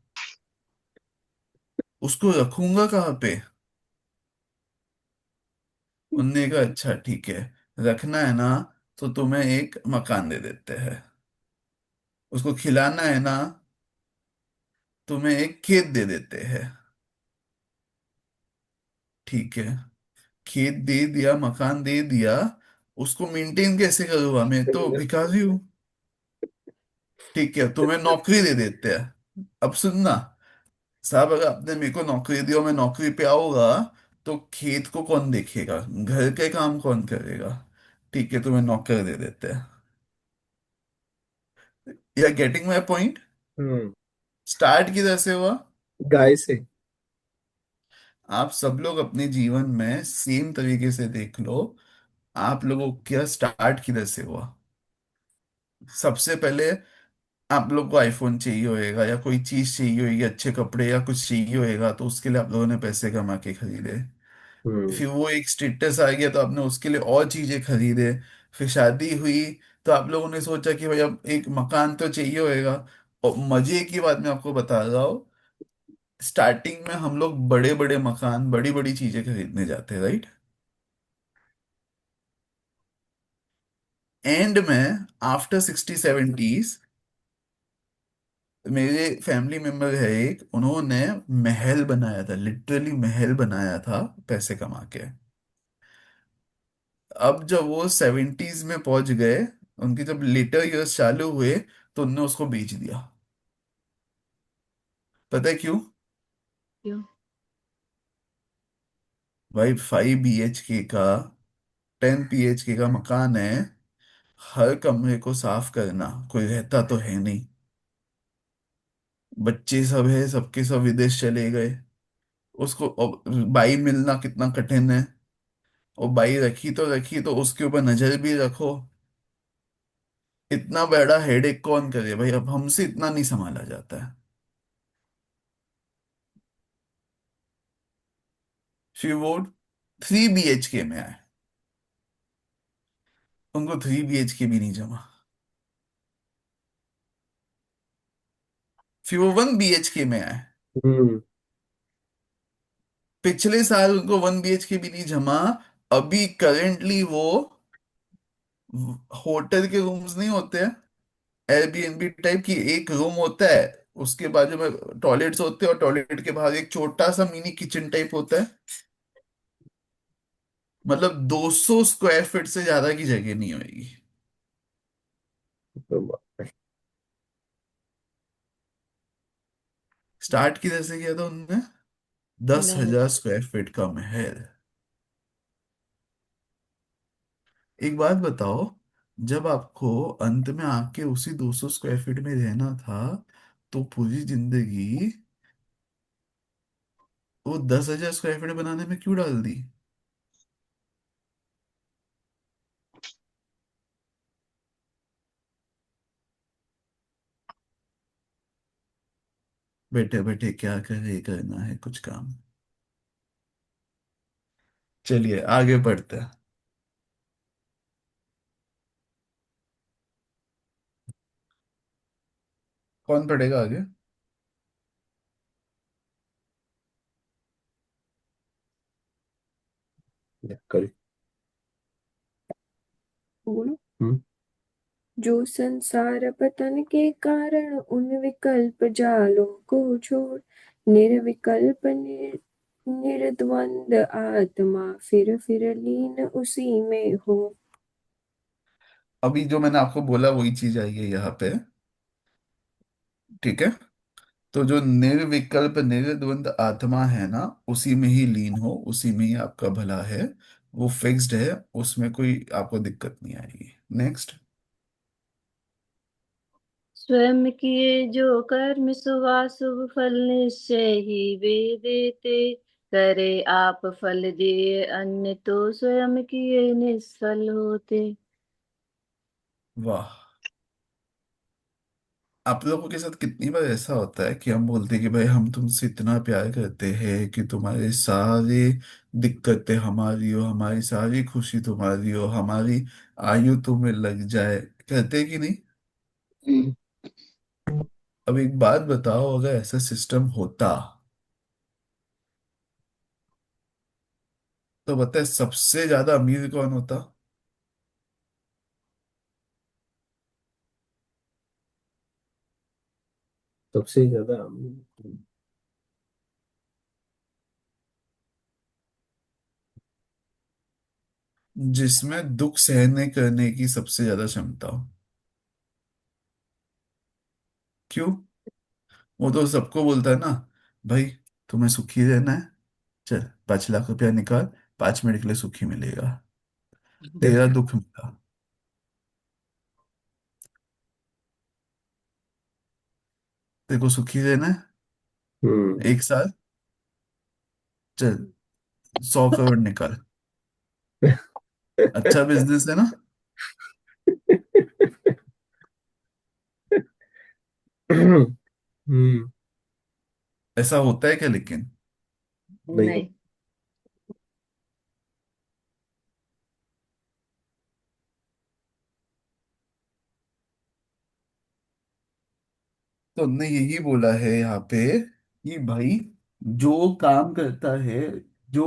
उसको रखूंगा कहाँ पे? उनने कहा अच्छा ठीक है, रखना है ना, तो तुम्हें एक मकान दे देते हैं। उसको खिलाना है ना, तुम्हें एक खेत दे देते हैं। ठीक है, खेत दे दिया, मकान दे दिया, उसको मेंटेन कैसे करूंगा? मैं तो भिखारी हूँ। ठीक है, तुम्हें नौकरी दे देते हैं। अब सुनना साहब, अगर आपने मेरे को नौकरी दी और मैं नौकरी पे आऊंगा, तो खेत को कौन देखेगा, घर के काम कौन करेगा? ठीक है, तुम्हें नौकर दे देते हैं। या getting my point? Hmm. Start किधर से हुआ? गाय से। आप सब लोग अपने जीवन में सेम तरीके से देख लो, आप लोगों का स्टार्ट किधर से हुआ? सबसे पहले आप लोग को आईफोन चाहिए होएगा या कोई चीज चाहिए होगी, अच्छे कपड़े या कुछ चाहिए होएगा, तो उसके लिए आप लोगों ने पैसे कमा के खरीदे। हम्म। फिर वो एक स्टेटस आ गया तो आपने उसके लिए और चीजें खरीदे। फिर शादी हुई तो आप लोगों ने सोचा कि भाई अब एक मकान तो चाहिए होएगा। और मजे की बात मैं आपको बता रहा हूँ, स्टार्टिंग में हम लोग बड़े बड़े मकान, बड़ी बड़ी चीजें खरीदने जाते हैं, राइट। एंड में आफ्टर 60 70s, मेरे फैमिली मेंबर है एक, उन्होंने महल बनाया था, लिटरली महल बनाया था पैसे कमा के। अब जब वो 70s में पहुंच गए, उनके जब लेटर इयर्स चालू हुए, तो उनने उसको बेच दिया। पता है क्यों? क्यों? भाई 5 BHK का, 10 BHK का मकान है, हर कमरे को साफ करना, कोई रहता तो है नहीं, बच्चे सब है, सबके सब विदेश चले गए, उसको अब बाई मिलना कितना कठिन है। और बाई रखी तो रखी, तो उसके ऊपर नजर भी रखो, इतना बड़ा हेडेक कौन करे भाई, अब हमसे इतना नहीं संभाला जाता है। फिर वो 3 BHK में आए, उनको 3 BHK भी नहीं जमा। फिर वो 1 BHK में आए, हम्म। पिछले साल उनको 1 BHK भी नहीं जमा। अभी करेंटली वो होटल के रूम्स नहीं होते हैं, एयरबीएनबी टाइप की, एक रूम होता है, उसके बाजू में टॉयलेट्स होते हैं, और टॉयलेट के बाहर एक छोटा सा मिनी किचन टाइप होता है। मतलब 200 स्क्वायर फीट से ज्यादा की जगह नहीं होगी। तो बाप रे। स्टार्ट किधर से किया था उनने? दस महल। हजार स्क्वायर फीट का महल। एक बात बताओ, जब आपको अंत में आके उसी 200 स्क्वायर फीट में रहना था, तो पूरी जिंदगी वो 10,000 स्क्वायर फीट बनाने में क्यों डाल दी? बैठे बैठे क्या करे, करना है कुछ काम। चलिए आगे बढ़ते हैं। कौन पढ़ेगा आगे? कल। बोलो। हम्म। जो संसार पतन के कारण उन विकल्प जालों को छोड़, निर्विकल्प निर्द्वंद आत्मा फिर लीन उसी में हो। अभी जो मैंने आपको बोला वही चीज आई है यहाँ पे, ठीक है। तो जो निर्विकल्प निर्द्वंद आत्मा है ना, उसी में ही लीन हो, उसी में ही आपका भला है, वो फिक्स्ड है, उसमें कोई आपको दिक्कत नहीं आएगी। नेक्स्ट। स्वयं किए जो कर्म शुभाशुभ फल निश्चय ही वे देते। करे आप फल दिए अन्य तो स्वयं किए निष्फल होते। वाह। आप लोगों के साथ कितनी बार ऐसा होता है कि हम बोलते हैं कि भाई हम तुमसे इतना प्यार करते हैं कि तुम्हारे सारे दिक्कतें हमारी हो, हमारी सारी खुशी तुम्हारी हो, हमारी आयु तुम्हें लग जाए, कहते हैं कि नहीं? अब एक बात बताओ, अगर ऐसा सिस्टम होता, तो बताए सबसे ज्यादा अमीर कौन होता? सबसे ज्यादा। जिसमें दुख सहने करने की सबसे ज्यादा क्षमता हो। क्यों? वो तो सबको बोलता है ना, भाई तुम्हें सुखी रहना है, चल 5 लाख रुपया निकाल, 5 मिनट के लिए सुखी मिलेगा, तेरा दुख मिला। तेरे को सुखी रहना है हम्म। 1 साल, चल 100 करोड़ निकाल। अच्छा बिजनेस है ना। हम्म। ऐसा होता है क्या लेकिन? नहीं। नहीं। तो हमने यही बोला है यहाँ पे कि भाई, जो काम करता है, जो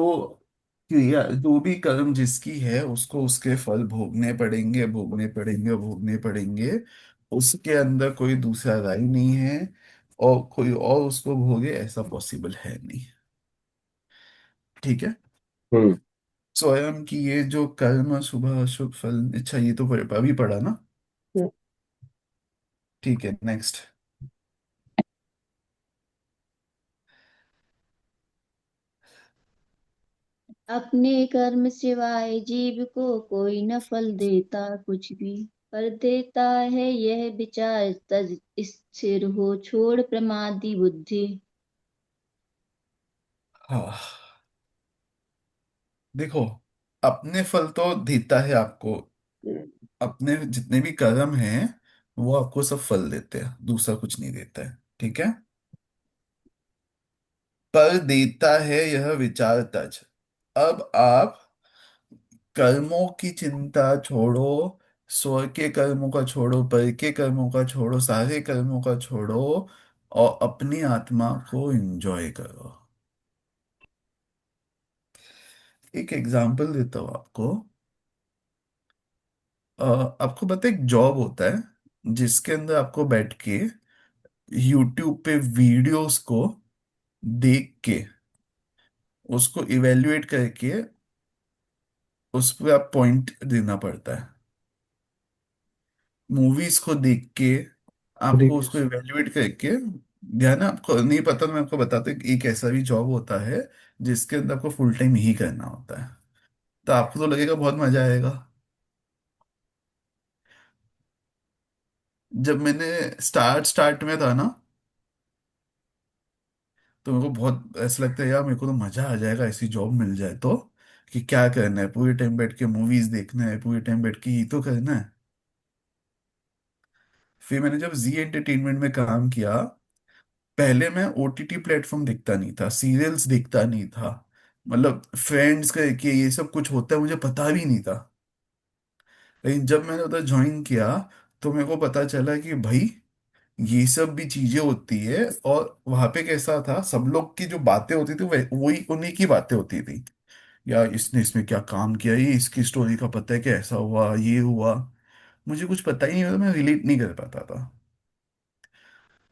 क्रिया, जो भी कर्म जिसकी है, उसको उसके फल भोगने पड़ेंगे, भोगने पड़ेंगे, भोगने पड़ेंगे। उसके अंदर कोई दूसरा राय नहीं है, और कोई और उसको भोगे ऐसा पॉसिबल है नहीं। ठीक है। हम्म। स्वयं की ये जो कर्म शुभ अशुभ फल, अच्छा ये तो अभी पढ़ा ना। ठीक है, नेक्स्ट। अपने कर्म सिवाय जीव को कोई न फल देता कुछ भी, पर देता है यह विचार तज स्थिर हो छोड़ प्रमादी बुद्धि। हाँ, देखो, अपने फल तो देता है आपको। अपने जितने भी कर्म हैं वो आपको सब फल देते हैं, दूसरा कुछ नहीं देता है। ठीक है। पर देता है यह विचार तज। अब आप कर्मों की चिंता छोड़ो, स्व के कर्मों का छोड़ो, पर के कर्मों का छोड़ो, सारे कर्मों का छोड़ो, और अपनी आत्मा को एंजॉय करो। एक एग्जांपल देता हूँ आपको। आपको पता है एक जॉब होता है जिसके अंदर आपको बैठ के यूट्यूब पे वीडियोस को देख के, उसको इवेल्युएट करके, उस पर आप पॉइंट देना पड़ता है। मूवीज को देख के आपको उसको रिव्यूज। इवेल्युएट करके, ध्यान है, आपको नहीं पता तो मैं आपको बताता हूँ कि एक ऐसा भी जॉब होता है जिसके अंदर आपको फुल टाइम ही करना होता है। तो आपको तो लगेगा बहुत मजा आएगा। जब मैंने स्टार्ट स्टार्ट में था ना, तो मेरे को बहुत ऐसा लगता है यार, मेरे को तो मजा आ जाएगा ऐसी जॉब मिल जाए तो। कि क्या करना है, पूरे टाइम बैठ के मूवीज देखना है, पूरे टाइम बैठ के ये तो करना है। फिर मैंने जब जी एंटरटेनमेंट में काम किया, पहले मैं ओटीटी प्लेटफॉर्म देखता नहीं था, सीरियल्स देखता नहीं था, मतलब फ्रेंड्स करके ये सब कुछ होता है मुझे पता भी नहीं था। लेकिन जब मैंने उधर ज्वाइन किया, तो मेरे को पता चला कि भाई, ये सब भी चीजें होती है। और वहां पे कैसा था, सब लोग की जो बातें होती थी वही उन्हीं की बातें होती थी। यार इसने इसमें क्या काम किया, ये इसकी स्टोरी का पता है कि ऐसा हुआ, ये हुआ। मुझे कुछ पता ही नहीं होता, मैं रिलेट नहीं कर पाता था।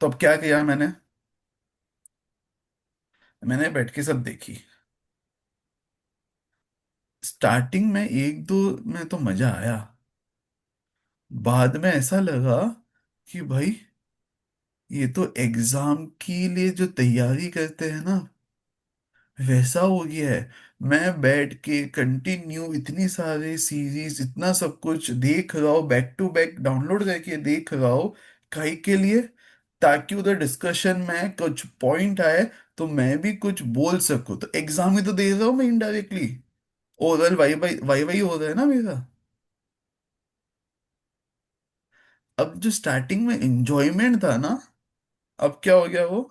तो अब क्या किया मैंने? मैंने बैठ के सब देखी। स्टार्टिंग में एक दो में तो मजा आया, बाद में ऐसा लगा कि भाई, ये तो एग्जाम के लिए जो तैयारी करते हैं ना, वैसा हो गया है। मैं बैठ के कंटिन्यू इतनी सारे सीरीज, इतना सब कुछ देख रहा हूँ, बैक टू बैक डाउनलोड करके देख रहा हूँ। काहे के लिए? ताकि उधर डिस्कशन में कुछ पॉइंट आए तो मैं भी कुछ बोल सकूं। तो एग्जाम ही तो दे रहा हूँ मैं इनडायरेक्टली। ओरल वाई वाई वाई वाई हो रहा है ना मेरा। अब जो स्टार्टिंग में एंजॉयमेंट था ना, अब क्या हो गया वो?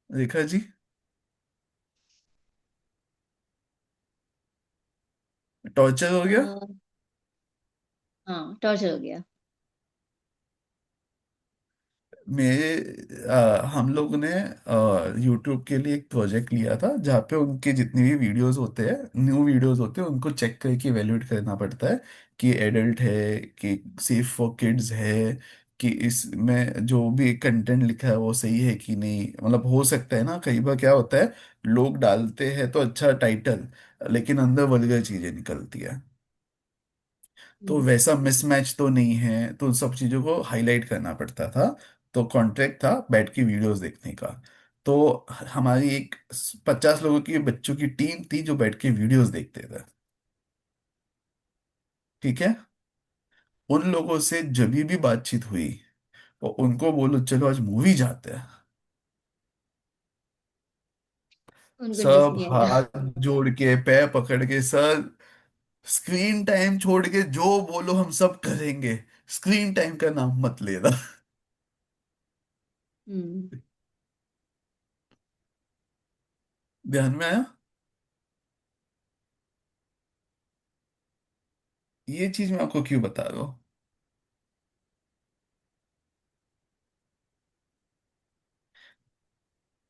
रेखा जी, टॉर्चर हो गया। अ, हाँ, टॉर्चर हो गया। हम लोग ने यूट्यूब के लिए एक प्रोजेक्ट लिया था, जहाँ पे उनके जितने भी वीडियोस होते हैं, न्यू वीडियोस होते हैं, उनको चेक करके वैल्यूएट करना पड़ता है कि एडल्ट है, कि सेफ फॉर किड्स है, कि इसमें जो भी कंटेंट लिखा है वो सही है कि नहीं। मतलब हो सकता है ना, कई बार क्या होता है, लोग डालते हैं तो अच्छा टाइटल, लेकिन अंदर वल्गर चीजें निकलती है। तो हम्म। वैसा मिसमैच तो नहीं है, तो उन सब चीजों को हाईलाइट करना पड़ता था। तो कॉन्ट्रैक्ट था बैठ के वीडियोस देखने का। तो हमारी एक 50 लोगों की बच्चों की टीम थी जो बैठ के वीडियोस देखते थे। ठीक है। उन लोगों से जब भी बातचीत हुई, और उनको बोलो चलो आज मूवी जाते हैं, उनको इंटरेस्ट सब नहीं आएगा। हाथ जोड़ के पैर पकड़ के, सर स्क्रीन टाइम छोड़ के जो बोलो हम सब करेंगे, स्क्रीन टाइम का नाम मत लेना। हम्म। ध्यान में आया? ये चीज मैं आपको क्यों बता रहा हूँ?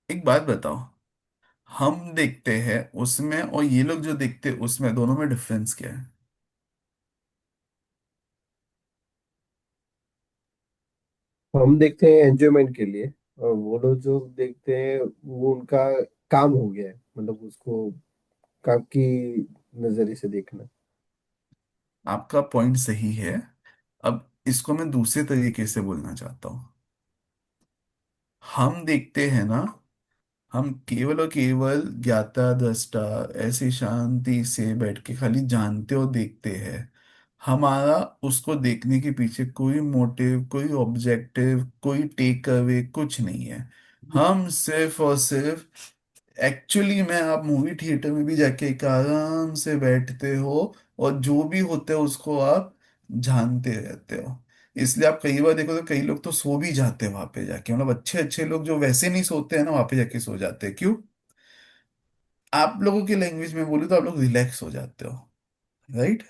एक बात बताओ, हम देखते हैं उसमें और ये लोग जो देखते हैं उसमें, दोनों में डिफरेंस क्या है? हम देखते हैं एंजॉयमेंट के लिए, और वो लोग जो देखते हैं वो उनका काम हो गया है, मतलब उसको काम की नजरिए से देखना। आपका पॉइंट सही है। अब इसको मैं दूसरे तरीके से बोलना चाहता हूँ। हम देखते हैं ना, हम केवल और केवल ज्ञाता दृष्टा ऐसी शांति से बैठ के खाली जानते और देखते हैं। हमारा उसको देखने के पीछे कोई मोटिव, कोई ऑब्जेक्टिव, कोई टेक अवे कुछ नहीं है। हम सिर्फ और सिर्फ, एक्चुअली में आप मूवी थिएटर में भी जाके एक आराम से बैठते हो और जो भी होता है उसको आप जानते रहते हो। इसलिए आप कई बार देखो तो कई लोग तो सो भी जाते हैं वहां पे जाके, मतलब अच्छे अच्छे लोग जो वैसे नहीं सोते हैं ना, वहां पे जाके सो जाते हैं। क्यों? आप लोगों की लैंग्वेज में बोलूँ तो आप लोग रिलैक्स हो जाते हो। राइट?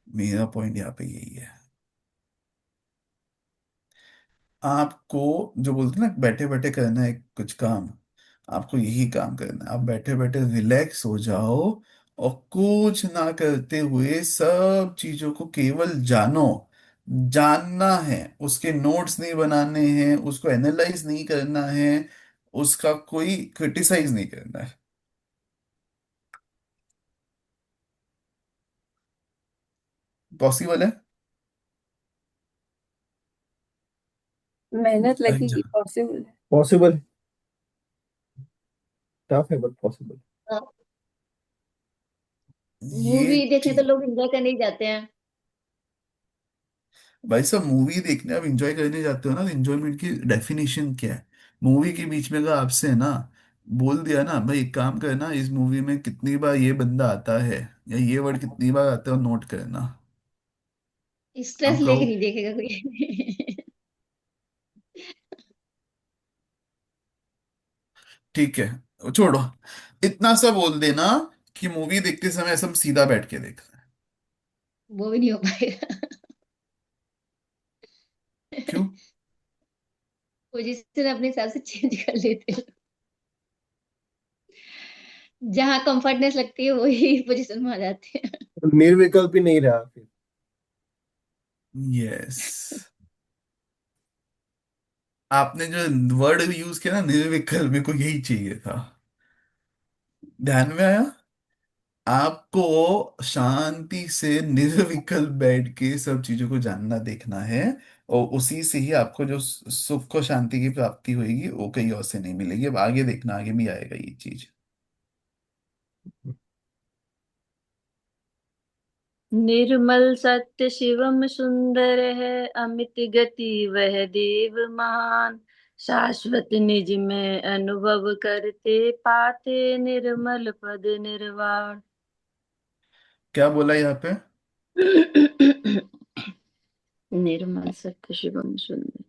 मेरा पॉइंट यहाँ पे यही है। आपको जो बोलते हैं ना बैठे बैठे करना है कुछ काम, आपको यही काम करना है। आप बैठे बैठे रिलैक्स हो जाओ और कुछ ना करते हुए सब चीजों को केवल जानो। जानना है, उसके नोट्स नहीं बनाने हैं, उसको एनालाइज नहीं करना है, उसका कोई क्रिटिसाइज नहीं करना है। पॉसिबल है? मेहनत अच्छा, लगेगी, पॉसिबल है। पॉसिबल है, टफ है बट पॉसिबल। ये मूवी देखने तो चीज, लोग एंजॉय करने ही जाते हैं। भाई साहब मूवी देखने आप इंजॉय करने जाते हो ना, इंजॉयमेंट की डेफिनेशन क्या है? मूवी के बीच में अगर आपसे है ना बोल दिया ना, भाई एक काम करना, इस मूवी में कितनी बार ये बंदा आता है या ये वर्ड कितनी बार आता है नोट करना। स्ट्रेस आप लेके कहो नहीं देखेगा कोई। ठीक है, छोड़ो, इतना सा बोल देना कि मूवी देखते समय सब सीधा बैठ के देख रहे हैं। वो भी नहीं हो पाएगा। क्यों? पोजीशन अपने हिसाब से चेंज कर लेते हैं। जहाँ कंफर्टनेस लगती है वही पोजीशन में आ जाते हैं। निर्विकल्प ही नहीं रहा फिर। यस, आपने जो वर्ड यूज किया ना निर्विकल्प, मेरे को यही चाहिए था। ध्यान में आया? आपको शांति से निर्विकल्प बैठ के सब चीजों को जानना देखना है, और उसी से ही आपको जो सुख और शांति की प्राप्ति होगी वो कहीं और से नहीं मिलेगी। अब आगे देखना, आगे भी आएगा ये चीज। निर्मल सत्य शिवम सुंदर है, अमित गति वह देव महान। शाश्वत निज में अनुभव करते, पाते निर्मल पद निर्वाण। क्या बोला यहाँ पे? निर्मल सत्य शिवम सुंदर।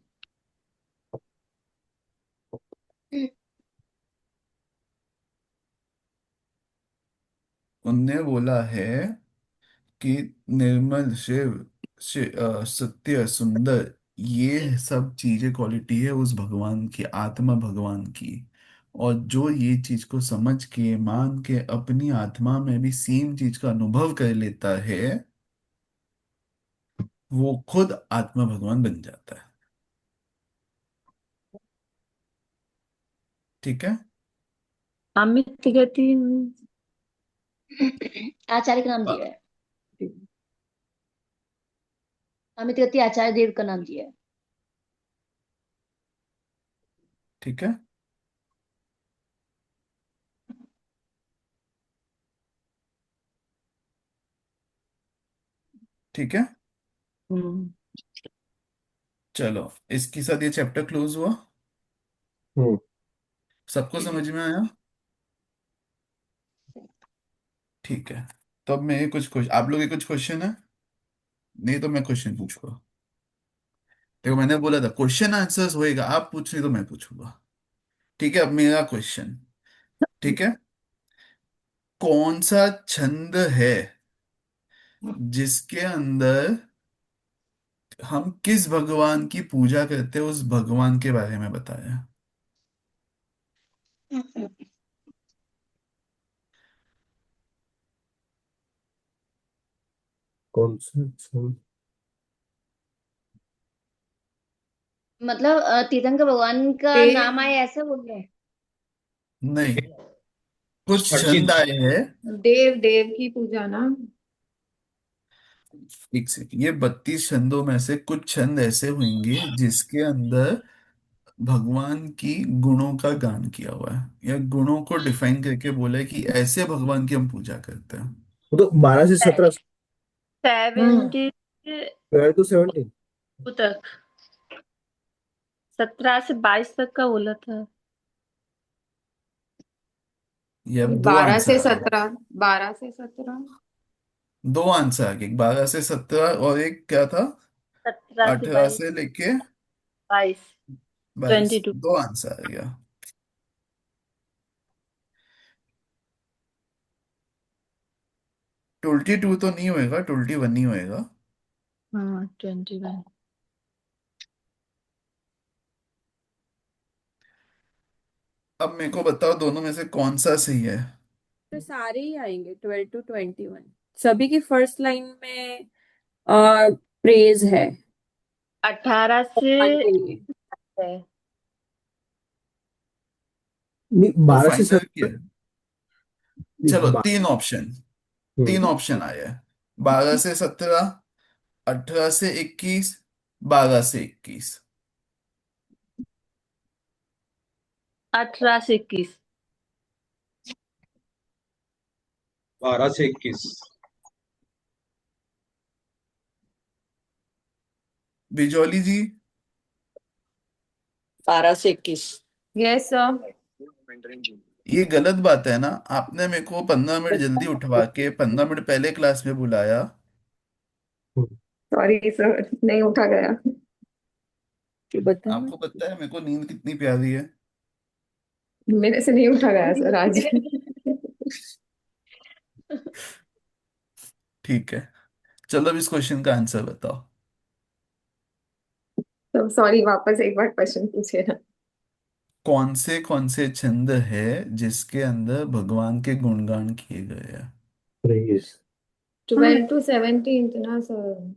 उनने बोला है कि निर्मल शिव, सत्य, सुंदर, ये सब चीजें क्वालिटी है उस भगवान की, आत्मा भगवान की। और जो ये चीज को समझ के मान के अपनी आत्मा में भी सेम चीज का अनुभव कर लेता है, वो खुद आत्मा भगवान बन जाता है। ठीक है? अमित गति। आचार्य का नाम दिया बा- है। अमित गति आचार्य देव का नाम दिया है। ठीक है, ठीक है। हम्म। चलो, इसके साथ ये चैप्टर क्लोज हुआ। हम्म। सबको समझ में आया? ठीक है। तो अब मेरे कुछ क्वेश्चन, आप लोग के कुछ क्वेश्चन है? नहीं तो मैं क्वेश्चन पूछूंगा। देखो मैंने बोला था क्वेश्चन आंसर्स होएगा, आप पूछ रही तो मैं पूछूंगा। ठीक है, अब मेरा क्वेश्चन। ठीक है। कौन सा छंद है जिसके अंदर हम किस भगवान की पूजा करते हैं उस भगवान के बारे में बताया। कौन सा छंद? मतलब तीर्थंकर भगवान का नाम देव आए ऐसा बोल रहे हैं? नहीं, कुछ हर छंद चीज। आए हैं। देव देव की पूजा ना। एक सेकंड, ये 32 छंदों में से कुछ छंद ऐसे होंगे जिसके अंदर भगवान की गुणों का गान किया हुआ है, या गुणों को डिफाइन करके बोला है कि ऐसे भगवान की हम पूजा करते हैं। वो तो 12 से 17, 70 12 to 17। तक, 17 से 22 तक का बोला था। ये अब दो 12 से आंसर। 17, 12 से 17। दो आंसर आ गए, 12 से 17 और एक क्या था, 17 से 18 22। से लेके 22। 22। 22। दो आंसर आ गया। 22 तो नहीं होएगा, 21 ही होएगा। हाँ, 21। अब मेरे को बताओ दोनों में से कौन सा सही है। तो सारे ही आएंगे 12 to 21। सभी की फर्स्ट लाइन में प्रेज है 18 से भगवान के लिए। है। नहीं, तो 12 से 17। फाइनल किया। नहीं, चलो तीन ऑप्शन, तीन हम्म। ऑप्शन आए हैं। 12 से 17, 18 से 21, 12 से 21। 18 से 21। 12 से 21। बिजौली जी। 12 से 21। Yes sir. ये गलत बात है ना, आपने मेरे को 15 मिनट जल्दी उठवा के 15 मिनट पहले क्लास में बुलाया। सॉरी सर, नहीं उठा गया। बताना। आपको पता है मेरे को नींद कितनी प्यारी है। मेरे से नहीं उठा गया सर आज। ठीक है, चलो अब इस क्वेश्चन का आंसर बताओ। तो सॉरी, वापस एक बार क्वेश्चन पूछे ना। कौन से छंद है जिसके अंदर भगवान के गुणगान किए गए हैं। प्रेज। 12 to 17 ना सर।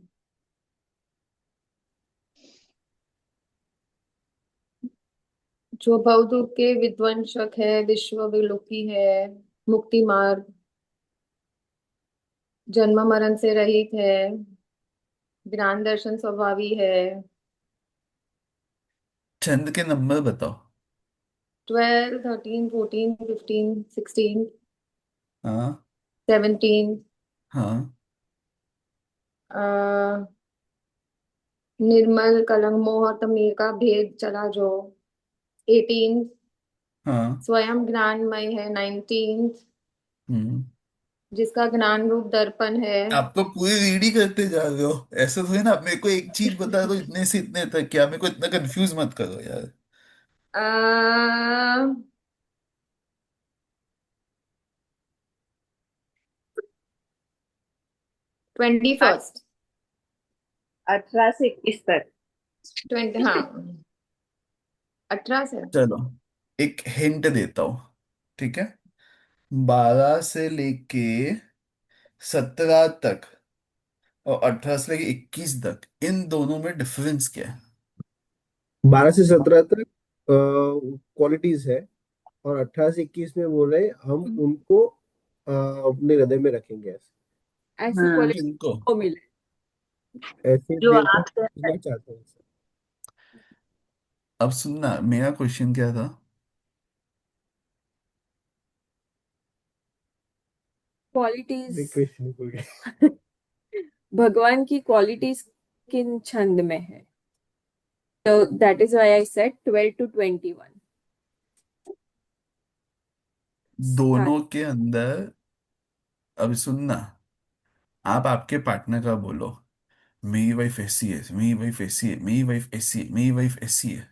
जो भवदूत के विध्वंसक है, विश्व विलोकी है, मुक्ति मार्ग, जन्म मरण से रहित है, ज्ञान दर्शन स्वभावी है। छंद के नंबर बताओ। 12, 13, 14, 15, 16, हाँ। 17। हाँ। निर्मल कलंक मोह तमीर का भेद चला जो, 18। हाँ। स्वयं ज्ञानमय है, 19। हम्म। जिसका ज्ञान रूप दर्पण है। आप तो पूरी रीड ही करते जा रहे हो, ऐसा थोड़ी ना, आप मेरे को एक चीज बता दो इतने से इतने तक, क्या मेरे को इतना कंफ्यूज मत करो यार। आ, 21st। 18 से 21 तक। 20, हाँ, 18 से। चलो एक हिंट देता हूँ। ठीक है, 12 से लेके 17 तक और 18 से लेके 21 तक, इन दोनों में डिफरेंस क्या है। 12 से 17 तक क्वालिटीज है, और 18 से 21 में बोल रहे हैं हम उनको अपने हृदय में रखेंगे, ऐसे। ऐसी हाँ, क्वालिटी किनको। को मिले। ऐसे जो देव को आपसे पूजना चाहते हैं सर। अब सुनना, मेरा क्वेश्चन क्या था। क्वालिटीज। ये क्वेश्चन भूल गए। भगवान की क्वालिटीज किन छंद में है? तो that is why I said 12 to 21। दोनों के अंदर, अब सुनना, आप आपके पार्टनर का बोलो। मेरी वाइफ ऐसी है, मेरी वाइफ ऐसी है, मेरी वाइफ ऐसी है, मेरी वाइफ ऐसी है।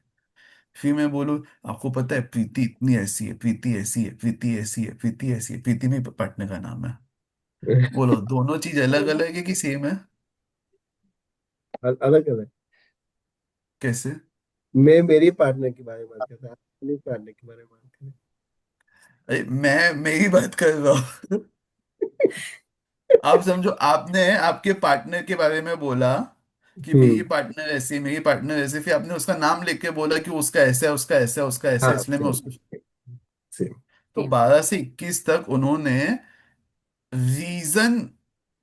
फिर मैं बोलूं, आपको पता है प्रीति इतनी ऐसी है, प्रीति ऐसी है, प्रीति ऐसी है, प्रीति ऐसी है, प्रीति मेरी पार्टनर का नाम है। बोलो दोनों चीज अलग अलग है कि सेम है? अलग अलग। कैसे? मैं मेरी पार्टनर के बारे में बात करता हूँ, आप अपनी पार्टनर के बारे में बात करें। अरे मैं मेरी बात कर रहा हूँ। आप समझो, आपने आपके पार्टनर के बारे में बोला कि मेरी हम्म। पार्टनर ऐसी, मेरी पार्टनर ऐसी, फिर आपने उसका नाम लेके बोला कि उसका ऐसा है, उसका ऐसा है, उसका ऐसा है, हाँ, इसलिए मैं सेम उसको। सेम। तो सेम। 12 से 21 तक उन्होंने रीजन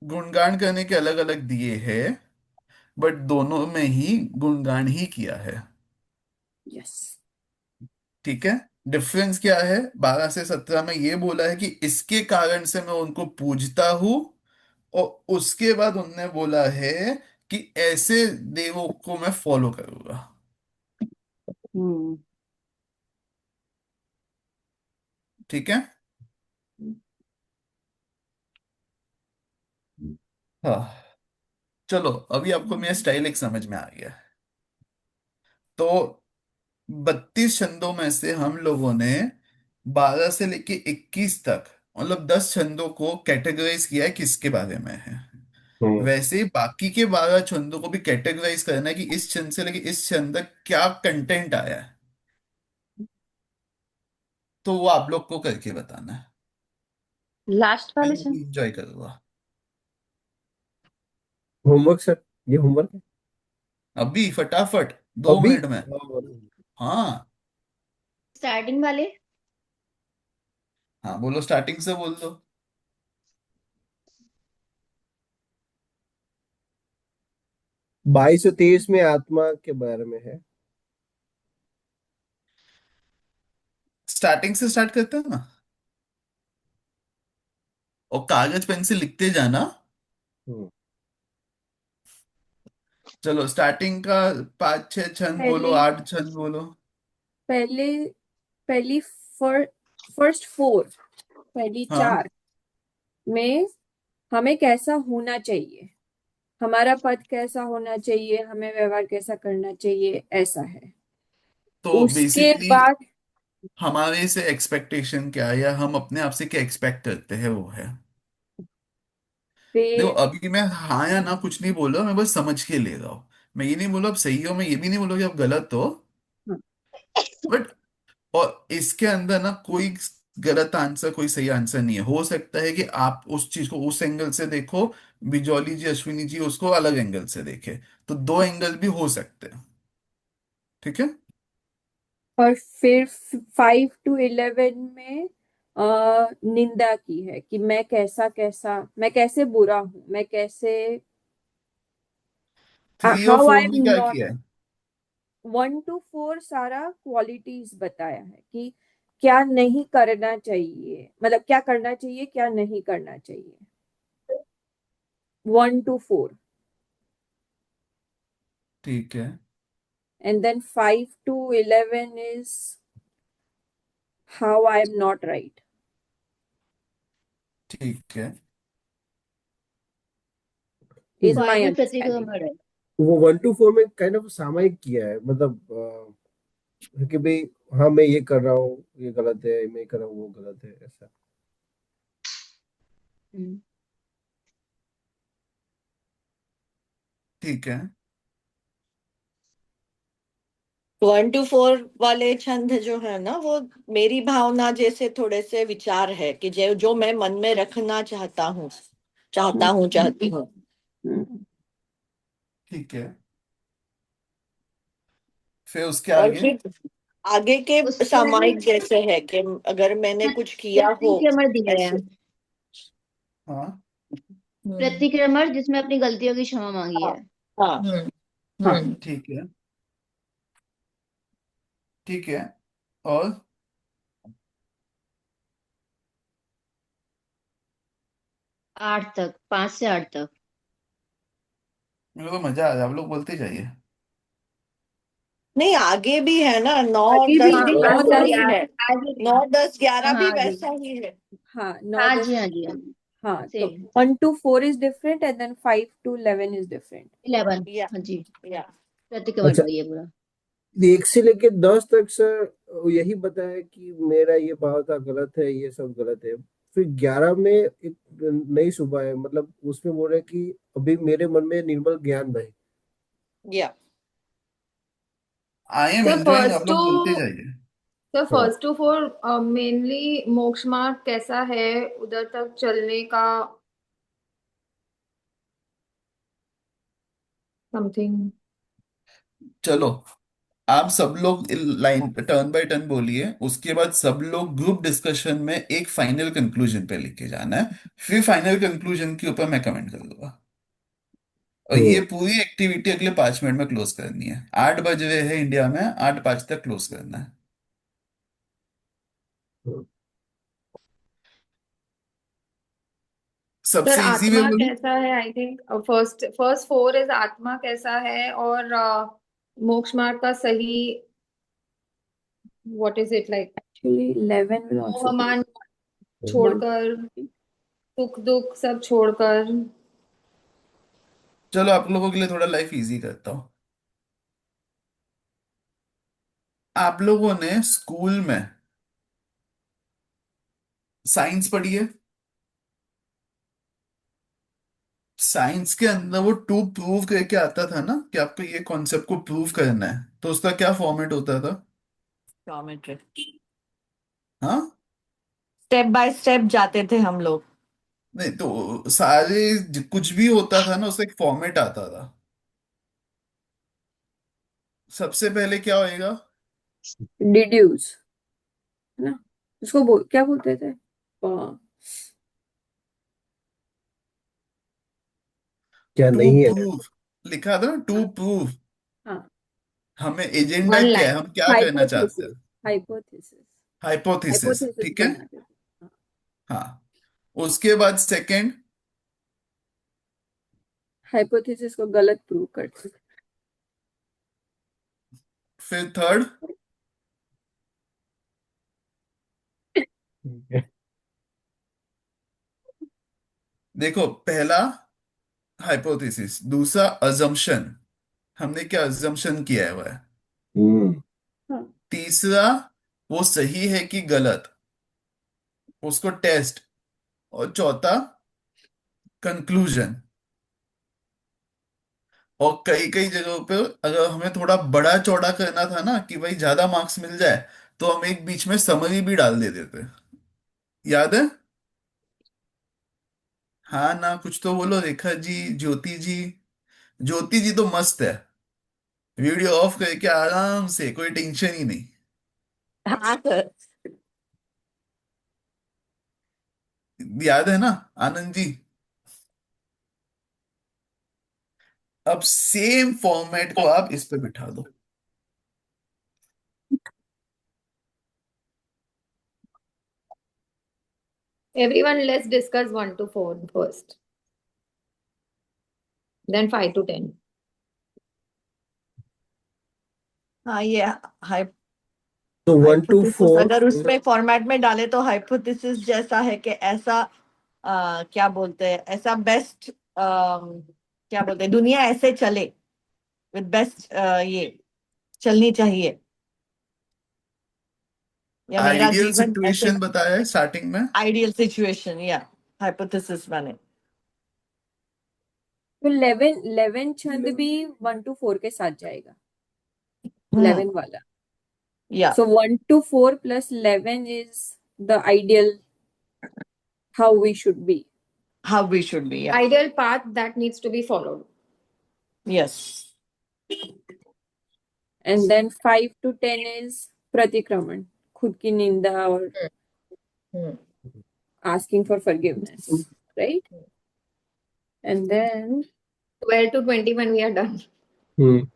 गुणगान करने के अलग अलग दिए हैं, बट दोनों में ही गुणगान ही किया है। यस। ठीक है। डिफरेंस क्या है? 12 से 17 में ये बोला है कि इसके कारण से मैं उनको पूजता हूं, और उसके बाद उनने बोला है कि ऐसे देवों को मैं फॉलो करूंगा। हम्म। ठीक है। हाँ, चलो अभी आपको मेरा स्टाइल एक समझ में आ गया। तो 32 छंदों में से हम लोगों ने 12 से लेके 21 तक, मतलब 10 छंदों को कैटेगराइज किया है किसके बारे में है। हम्म। वैसे ही बाकी के 12 छंदों को भी कैटेगराइज करना है कि इस छंद से लेके इस छंद तक क्या कंटेंट आया है। तो वो आप लोग को करके बताना है। लास्ट मैं वाले से। इंजॉय करूंगा। होमवर्क सर, ये होमवर्क है। अभी फटाफट, 2 मिनट में। हाँ। स्टार्टिंग वाले। हाँ बोलो, स्टार्टिंग से बोल दो। 22 और 23 में आत्मा के बारे में है। स्टार्टिंग से स्टार्ट करते हैं ना, और कागज पेन से लिखते जाना। हम्म। चलो स्टार्टिंग का 5 6 छंद बोलो, पहले 8 छंद बोलो। पहले पहली फर्स्ट फोर, पहली हाँ, चार में हमें कैसा होना चाहिए, हमारा पद कैसा होना चाहिए, हमें व्यवहार कैसा करना चाहिए, ऐसा है। तो उसके बेसिकली बाद हमारे से एक्सपेक्टेशन क्या है, या हम अपने आप से क्या एक्सपेक्ट करते हैं, वो है। देखो फिर अभी मैं हाँ या ना कुछ नहीं बोल रहा, मैं बस समझ के ले रहा हूँ। मैं ये नहीं बोला आप सही हो, मैं ये भी नहीं बोला कि आप गलत हो। हाँ, बट और इसके अंदर ना कोई गलत आंसर, कोई सही आंसर नहीं है। हो सकता है कि आप उस चीज को उस एंगल से देखो, बिजौली जी, अश्विनी जी उसको अलग एंगल से देखे। तो 2 एंगल भी हो सकते हैं। ठीक है। और फिर 5 to 11 में निंदा की है कि मैं कैसा कैसा, मैं कैसे बुरा हूं, मैं कैसे, 3 और 4 हाउ आई में एम क्या नॉट। किया है? 1 to 4 सारा क्वालिटीज बताया है कि क्या नहीं करना चाहिए, मतलब क्या करना चाहिए, क्या नहीं करना चाहिए। 1 to 4, ठीक है। and then 5 to 11 is how I am not right, ठीक है। is my 5 में understanding. प्रतिक्रमण है। वो 1 to 4 में काइंड ऑफ सामयिक किया है, मतलब कि भाई हाँ मैं ये कर रहा हूँ, ये गलत है, मैं ये कर रहा हूँ, वो गलत है, ऐसा। हम्म। ठीक है। 1 to 4 वाले छंद जो है ना, वो मेरी भावना जैसे थोड़े से विचार है कि जो जो मैं मन में रखना चाहता हूँ, चाहती हूँ। हम्म। ठीक है। फिर उसके और आगे। फिर आगे के उसके आगे सामायिक जैसे है कि अगर मैंने कुछ किया हो प्रतिक्रमण दिया है। ऐसे। हाँ। हम्म। प्रतिक्रमण जिसमें अपनी गलतियों की क्षमा मांगी हाँ। है। हाँ। हाँ, ठीक है। ठीक है। और 8 तक, 5 से 8 तक। मेरे को मजा आ रहा है, आप लोग बोलते जाइए। नहीं, आगे भी है ना, नौ आगे भी दस हाँ भी आगे वैसा भी ही है। आगे भी। 9 10 11 हाँ भी आगे। वैसा ही है। हाँ, नौ हाँ दस जी, हाँ जी, हाँ जी। हाँ, तो same 1 to 4 is different and then 5 to 11 is different. 11। या हाँ जी, या प्रतिक्रमण अच्छा, का ये पूरा। 1 से लेके 10 तक सर यही बताया कि मेरा ये भाव था गलत है, ये सब गलत है। फिर 11 में एक नई सुबह है, मतलब उसमें बोल रहे हैं कि अभी मेरे मन में निर्मल ज्ञान बहे। या आई एम सर एंजॉइंग, आप फर्स्ट टू लोग बोलते जाइए। सर हाँ, फर्स्ट टू फोर मेनली मोक्ष मार्ग कैसा है उधर तक चलने का, समथिंग। चलो, आप सब लोग लाइन टर्न बाय टर्न बोलिए, उसके बाद सब लोग ग्रुप डिस्कशन में एक फाइनल कंक्लूजन पे लेके जाना है। फिर फाइनल कंक्लूजन के ऊपर मैं कमेंट कर दूंगा। और ये हम्म, पूरी एक्टिविटी अगले 5 मिनट में क्लोज करनी है। 8 बज रहे हैं इंडिया में, 8:05 तक क्लोज करना है। हम्म। सर सबसे इजी वे आत्मा बोलूं? कैसा है, I think first first four is आत्मा कैसा है, और मोक्ष मार्ग का सही what is it like, Actually, 11 will also मोह be मान 1 छोड़कर, सुख दुख सब छोड़कर। चलो, आप लोगों के लिए थोड़ा लाइफ इजी करता हूँ। आप लोगों ने स्कूल में साइंस पढ़ी है? साइंस के अंदर वो टू प्रूव करके आता था ना, कि आपको ये कॉन्सेप्ट को प्रूव करना है, तो उसका क्या फॉर्मेट होता था? ज्योमेट्री, हाँ? स्टेप बाय स्टेप जाते थे हम लोग। नहीं तो सारे कुछ भी होता था ना, उसका एक फॉर्मेट आता था। सबसे पहले क्या होएगा? deduce, है ना? उसको क्या बोलते थे? क्या टू नहीं है? प्रूव लिखा था ना, टू हाँ, प्रूव। हाँ, हमें एजेंडा वन क्या है, लाइन। हम क्या करना चाहते hypothesis, हैं? hypothesis, हाइपोथेसिस, hypothesis ठीक है। बनाते थे। हाँ, हाँ, उसके बाद सेकंड? hypothesis को गलत प्रूव करते थे। फिर थर्ड? देखो, पहला हाइपोथेसिस, दूसरा अजम्पशन, हमने क्या अजम्पशन किया है वह है। हम्म, हाँ, तीसरा, वो सही है कि गलत, उसको टेस्ट। और चौथा, कंक्लूजन। और कई कई जगहों पे अगर हमें थोड़ा बड़ा चौड़ा करना था ना, कि भाई ज्यादा मार्क्स मिल जाए, तो हम एक बीच में समरी भी डाल देते थे। याद है? हाँ ना, कुछ तो बोलो, रेखा जी, ज्योति जी। ज्योति जी तो मस्त है, वीडियो ऑफ करके आराम से, कोई टेंशन ही नहीं। हाँ सर। याद है ना, आनंद जी? अब सेम फॉर्मेट को आप इस पे बिठा दो। Everyone let's discuss 1 to 4 first, then 5 to 10। हाँ, ये तो हाइपोथेसिस 1 to 4। अगर उसमें फॉर्मेट में डाले तो हाइपोथेसिस जैसा है कि ऐसा क्या बोलते हैं, ऐसा बेस्ट, क्या बोलते हैं, दुनिया ऐसे चले, विद बेस्ट, ये चलनी चाहिए, या मेरा आइडियल जीवन ऐसे, सिचुएशन बताया है स्टार्टिंग में। आइडियल सिचुएशन, या हाइपोथेसिस बने। तो 11 छंद भी 1 to 4 के साथ जाएगा, हम्म, 11 वाला। या So 1 to 4 plus 11 is the ideal how we should be. How we should be, या ideal path that needs to be followed. Yes. And then 5 to 10 is प्रतिक्रमण, खुद की निंदा और asking for forgiveness, right? And then 12 to 21 we are done। हम्म,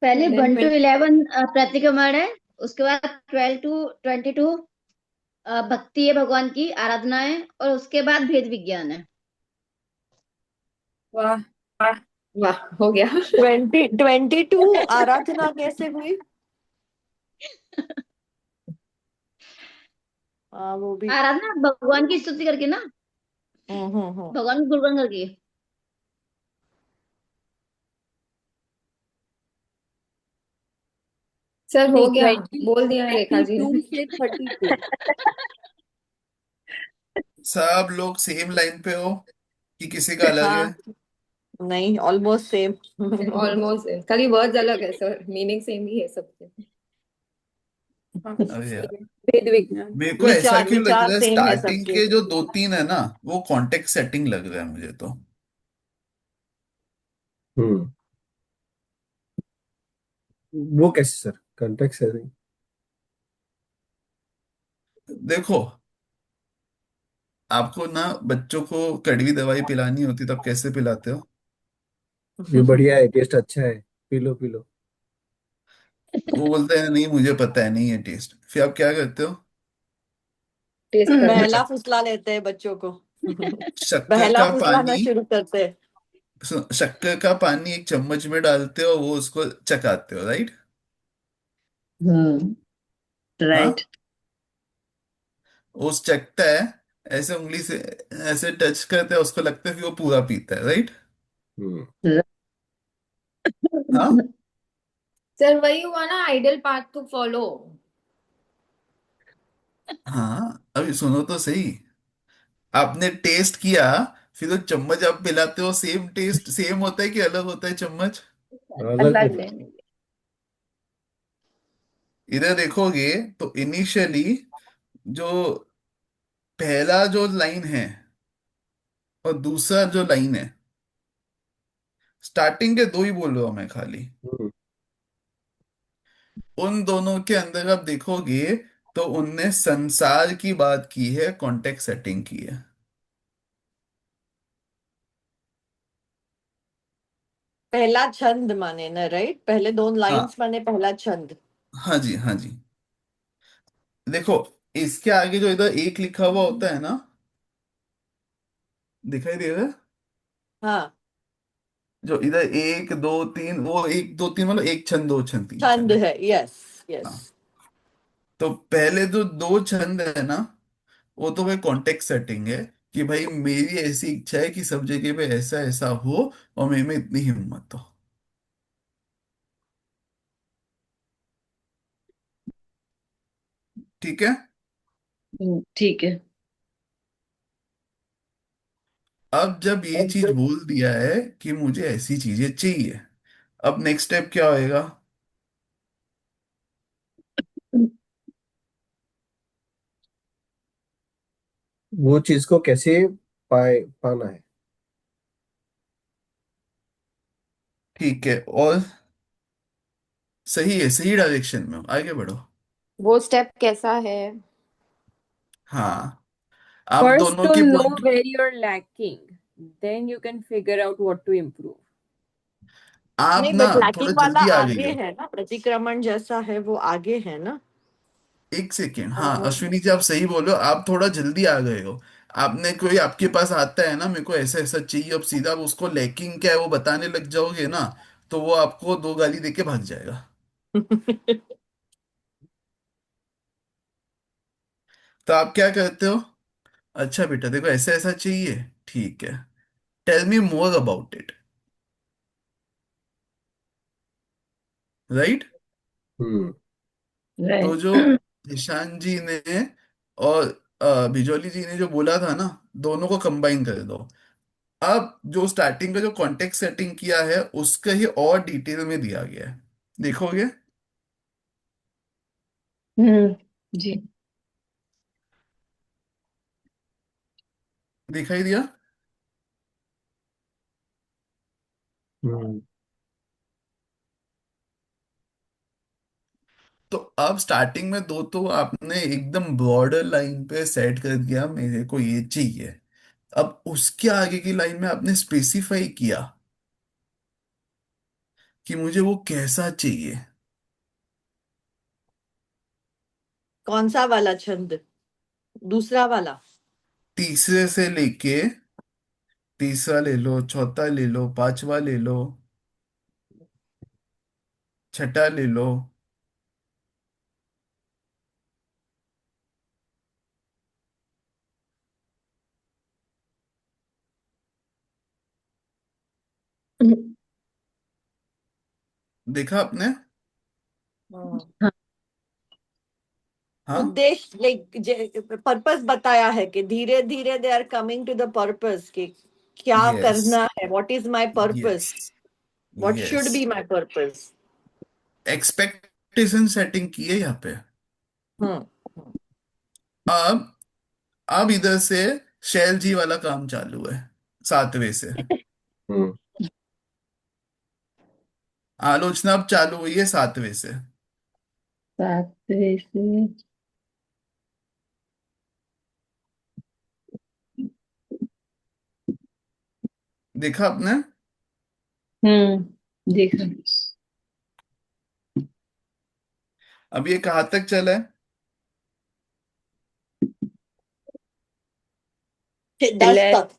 पहले Then 1 to 11 प्रतिक्रमण है। उसके बाद 12 to 22 भक्ति है, भगवान की आराधना है। और उसके बाद भेद विज्ञान है। वाह, वाह हो गया। 22 आराधना कैसे हुई? वो भी। आराधना भगवान की स्तुति करके ना, हम्म। भगवान को गुणगान करके। सर हो नहीं, गया, बोल दिया रेखा जी 22 ने। से 32। सब लोग सेम लाइन पे हो कि किसी का अलग है? हाँ, नहीं, ऑलमोस्ट सेम। ऑलमोस्ट खाली वर्ड्स अलग है सर, मीनिंग सेम ही है सबके। हाँ, अरे यार, वेद विज्ञान। मेरे को ऐसा विचार क्यों लग विचार रहा है सेम है स्टार्टिंग सबके। के जो दो तीन है ना, वो कॉन्टेक्स्ट सेटिंग लग रहा है मुझे तो। हम्म। वो कैसे सर, कॉन्टेक्स्ट है नहीं? देखो, आपको ना बच्चों को कड़वी दवाई पिलानी होती तब कैसे पिलाते हो? ये बढ़िया है, टेस्ट अच्छा है, पी लो पी लो। वो बोलते हैं नहीं मुझे पता है नहीं है टेस्ट, फिर आप क्या करते हो? टेस्ट करना। बहला शक, फुसला लेते हैं बच्चों को। शक्कर बहला का फुसलाना पानी, शुरू करते हैं। शक्कर का पानी एक चम्मच में डालते हो, वो उसको चखाते हो, राइट? हम्म। राइट। हाँ, वो चखता है, ऐसे उंगली से ऐसे टच करते हैं, उसको लगता है कि वो पूरा पीता है, राइट? हम्म। हाँ सर वही हुआ ना, आइडियल पाथ टू फॉलो। हाँ, अभी सुनो तो सही। आपने टेस्ट किया, फिर वो चम्मच आप पिलाते हो, सेम टेस्ट सेम होता है कि अलग होता है चम्मच? अलग अलग होता है। इधर देखोगे तो इनिशियली जो पहला जो लाइन है और दूसरा जो लाइन है, स्टार्टिंग के दो ही बोल रहा हूं मैं खाली, है। हम्म। उन दोनों के अंदर आप देखोगे तो उनने संसार की बात की है, कॉन्टेक्स्ट सेटिंग की है। पहला छंद माने ना, राइट? पहले दो हाँ लाइंस माने पहला छंद। हाँ जी, हाँ जी। देखो, इसके आगे जो इधर एक लिखा हुआ होता है ना, दिखाई दे रहा है? हाँ, जो इधर एक दो तीन, वो एक दो तीन मतलब एक छंद दो छंद तीन छंद छंद है। है, यस यस। हाँ, तो पहले जो दो छंद है ना, वो तो भाई कॉन्टेक्स्ट सेटिंग है कि भाई मेरी ऐसी इच्छा है कि सब जगह पे ऐसा ऐसा हो और मेरे में इतनी हिम्मत हो। ठीक है। ठीक है। अब जब ये चीज बोल दिया है कि मुझे ऐसी चीजें चाहिए, अब नेक्स्ट स्टेप क्या होएगा? वो चीज को कैसे पाना है? ठीक है, और सही है, सही डायरेक्शन में हो, आगे बढ़ो। वो स्टेप कैसा है? हाँ, आप First दोनों to की know point, where you're lacking, then you can figure out what to improve. आप नहीं, ना बट थोड़ा लैकिंग वाला जल्दी आ गई आगे हो। है ना, प्रतिक्रमण जैसा है वो आगे है ना। एक सेकेंड, हाँ हाँ। अश्विनी जी आप सही बोलो, आप थोड़ा जल्दी आ गए हो। आपने कोई आपके पास आता है ना, मेरे को ऐसा ऐसा चाहिए, अब सीधा आप उसको लैकिंग क्या है वो बताने लग जाओगे ना, तो वो आपको दो गाली देके भाग जाएगा। तो आप क्या करते हो? अच्छा बेटा देखो ऐसा ऐसा चाहिए, ठीक है, tell me more about it, right? Hmm. तो राइट। जो ईशान जी ने और बिजोली जी ने जो बोला था ना, दोनों को कंबाइन कर दो। अब जो स्टार्टिंग का जो कॉन्टेक्स्ट सेटिंग किया है उसका ही और डिटेल में दिया गया है, देखोगे? जी। दिखाई दिया? हम्म। तो अब स्टार्टिंग में दो तो आपने एकदम बॉर्डर लाइन पे सेट कर दिया मेरे को ये चाहिए, अब उसके आगे की लाइन में आपने स्पेसिफाई किया कि मुझे वो कैसा चाहिए। कौन सा वाला छंद? दूसरा वाला? तीसरे से लेके, तीसरा ले लो, चौथा ले लो, पांचवा ले लो, छठा ले लो। देखा आपने? हाँ। हाँ। हाँ। उद्देश्य, लाइक पर्पस बताया है कि धीरे धीरे they are coming to the purpose कि क्या यस। करना है, what is my yes. Purpose, what yes. Should be my purpose. Expectation setting की है यहाँ पे। हम्म। अब अब इधर से शैल जी वाला काम चालू है, 7वें से। हम्म। आलोचना अब चालू हुई है 7वें से। 7 से। देखा आपने? देखा। अब ये कहाँ तक चला है? 10 तक।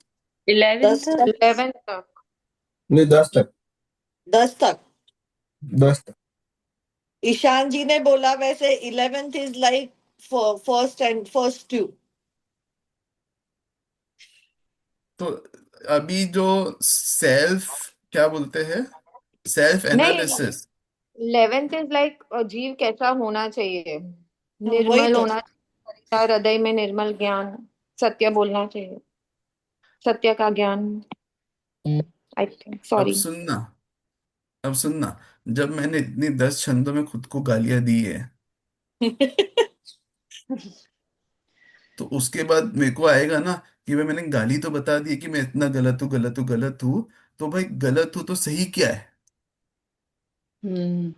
11 10 तक। तक। 11 तक। नहीं, 10 तक। 10 तक। 10 तक। ईशान जी ने बोला वैसे 11th is like first and first too. तो अभी जो सेल्फ, क्या बोलते हैं, सेल्फ नहीं, एनालिसिस। 11th इज लाइक जीव कैसा होना चाहिए, वही निर्मल तो। होना चाहिए, हृदय में निर्मल ज्ञान, सत्य बोलना चाहिए, सत्य का ज्ञान। आई थिंक, अब सॉरी। सुनना, अब सुनना, जब मैंने इतनी 10 छंदों में खुद को गालियां दी है, तो उसके बाद मेरे को आएगा ना कि भाई मैंने गाली तो बता दी है कि मैं इतना गलत हूँ, गलत हूँ, गलत हूँ। तो भाई गलत हूँ तो सही क्या है? हम्म।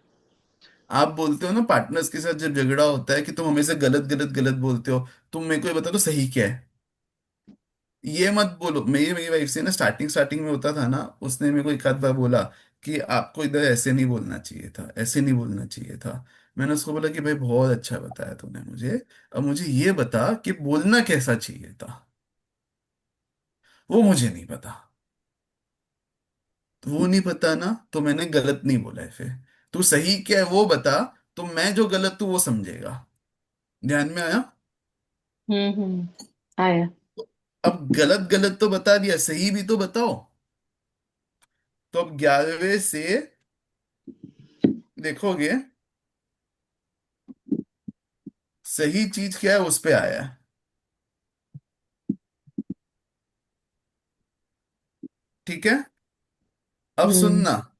आप बोलते हो ना पार्टनर्स के साथ जब झगड़ा होता है कि तुम हमेशा गलत गलत गलत बोलते हो, तुम मेरे को ये बता दो सही क्या है। ये मत बोलो। मेरी मेरी वाइफ से ना स्टार्टिंग स्टार्टिंग में होता था ना, उसने मेरे को एक आध बार बोला कि आपको इधर ऐसे नहीं बोलना चाहिए था, ऐसे नहीं बोलना चाहिए था। मैंने उसको बोला कि भाई बहुत अच्छा बताया तूने मुझे, अब मुझे ये बता कि बोलना कैसा चाहिए था। वो मुझे नहीं पता। तो वो नहीं पता ना, तो मैंने गलत नहीं बोला है फिर। तू सही क्या है वो बता, तो मैं जो गलत हूं वो समझेगा। ध्यान में आया? आया। अब गलत गलत तो बता दिया, सही भी तो बताओ। तो अब 11वें से देखोगे सही चीज क्या है उस पे आया है। ठीक है? अब हम्म। सुनना,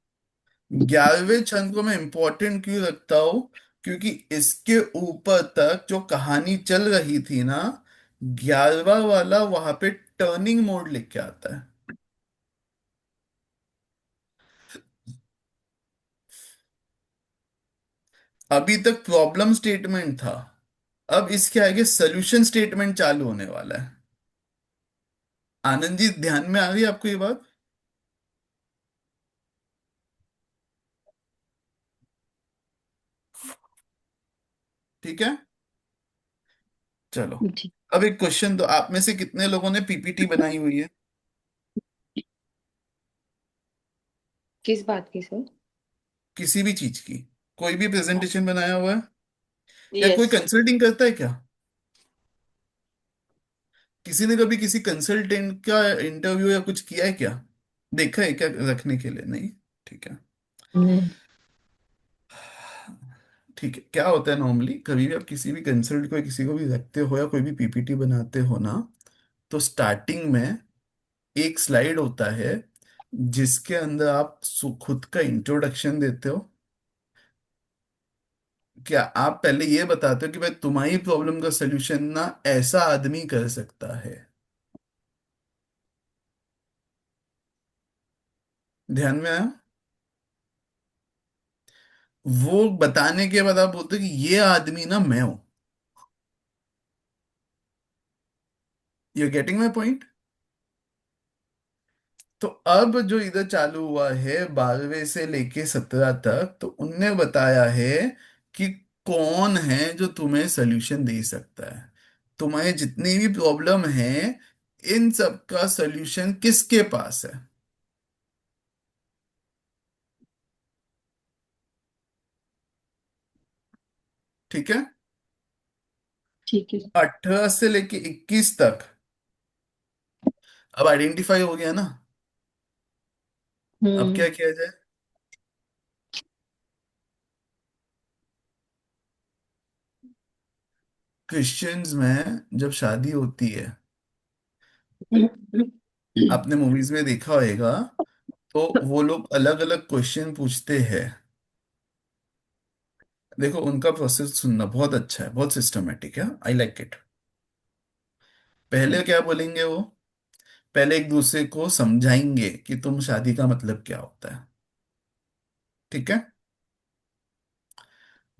11वें छंद को मैं इंपॉर्टेंट क्यों रखता हूं? क्योंकि इसके ऊपर तक जो कहानी चल रही थी ना, 11वां वाला वहां पे टर्निंग मोड लिख के आता है। अभी तक प्रॉब्लम स्टेटमेंट था, अब इसके आगे सोल्यूशन स्टेटमेंट चालू होने वाला है। आनंद जी, ध्यान में आ गई आपको ये बात? ठीक है, चलो। ठीक। अब एक क्वेश्चन, तो आप में से कितने लोगों ने पीपीटी बनाई हुई है? किस बात की सर? किसी भी चीज की, कोई भी प्रेजेंटेशन बनाया हुआ है? या कोई यस। कंसल्टिंग करता है क्या? किसी ने कभी किसी कंसल्टेंट का इंटरव्यू या कुछ किया है क्या? देखा है क्या रखने के लिए? नहीं? ठीक है। नहीं। ठीक है, क्या होता है नॉर्मली, कभी भी आप किसी भी कंसल्ट को या किसी को भी रखते हो या कोई भी पीपीटी बनाते हो ना, तो स्टार्टिंग में एक स्लाइड होता है जिसके अंदर आप खुद का इंट्रोडक्शन देते हो। क्या आप पहले ये बताते हो कि भाई तुम्हारी प्रॉब्लम का सलूशन ना ऐसा आदमी कर सकता है? ध्यान में आया? वो बताने के बाद आप बोलते हो कि ये आदमी ना मैं हूं। You getting my point? तो अब जो इधर चालू हुआ है 12वें से लेके 17 तक, तो उनने बताया है कि कौन है जो तुम्हें सल्यूशन दे सकता है। तुम्हारे जितनी भी प्रॉब्लम है, इन सब का सल्यूशन किसके पास है? ठीक है? ठीक है। 18 से लेके 21 तक अब आइडेंटिफाई हो गया ना? अब हम्म। क्या किया जाए? क्रिश्चियंस में जब शादी होती है, आपने मूवीज में देखा होगा, तो वो लोग अलग अलग क्वेश्चन पूछते हैं। देखो, उनका प्रोसेस सुनना बहुत अच्छा है, बहुत सिस्टमेटिक है, आई लाइक इट। पहले क्या बोलेंगे वो? पहले एक दूसरे को समझाएंगे कि तुम शादी का मतलब क्या होता है, ठीक है।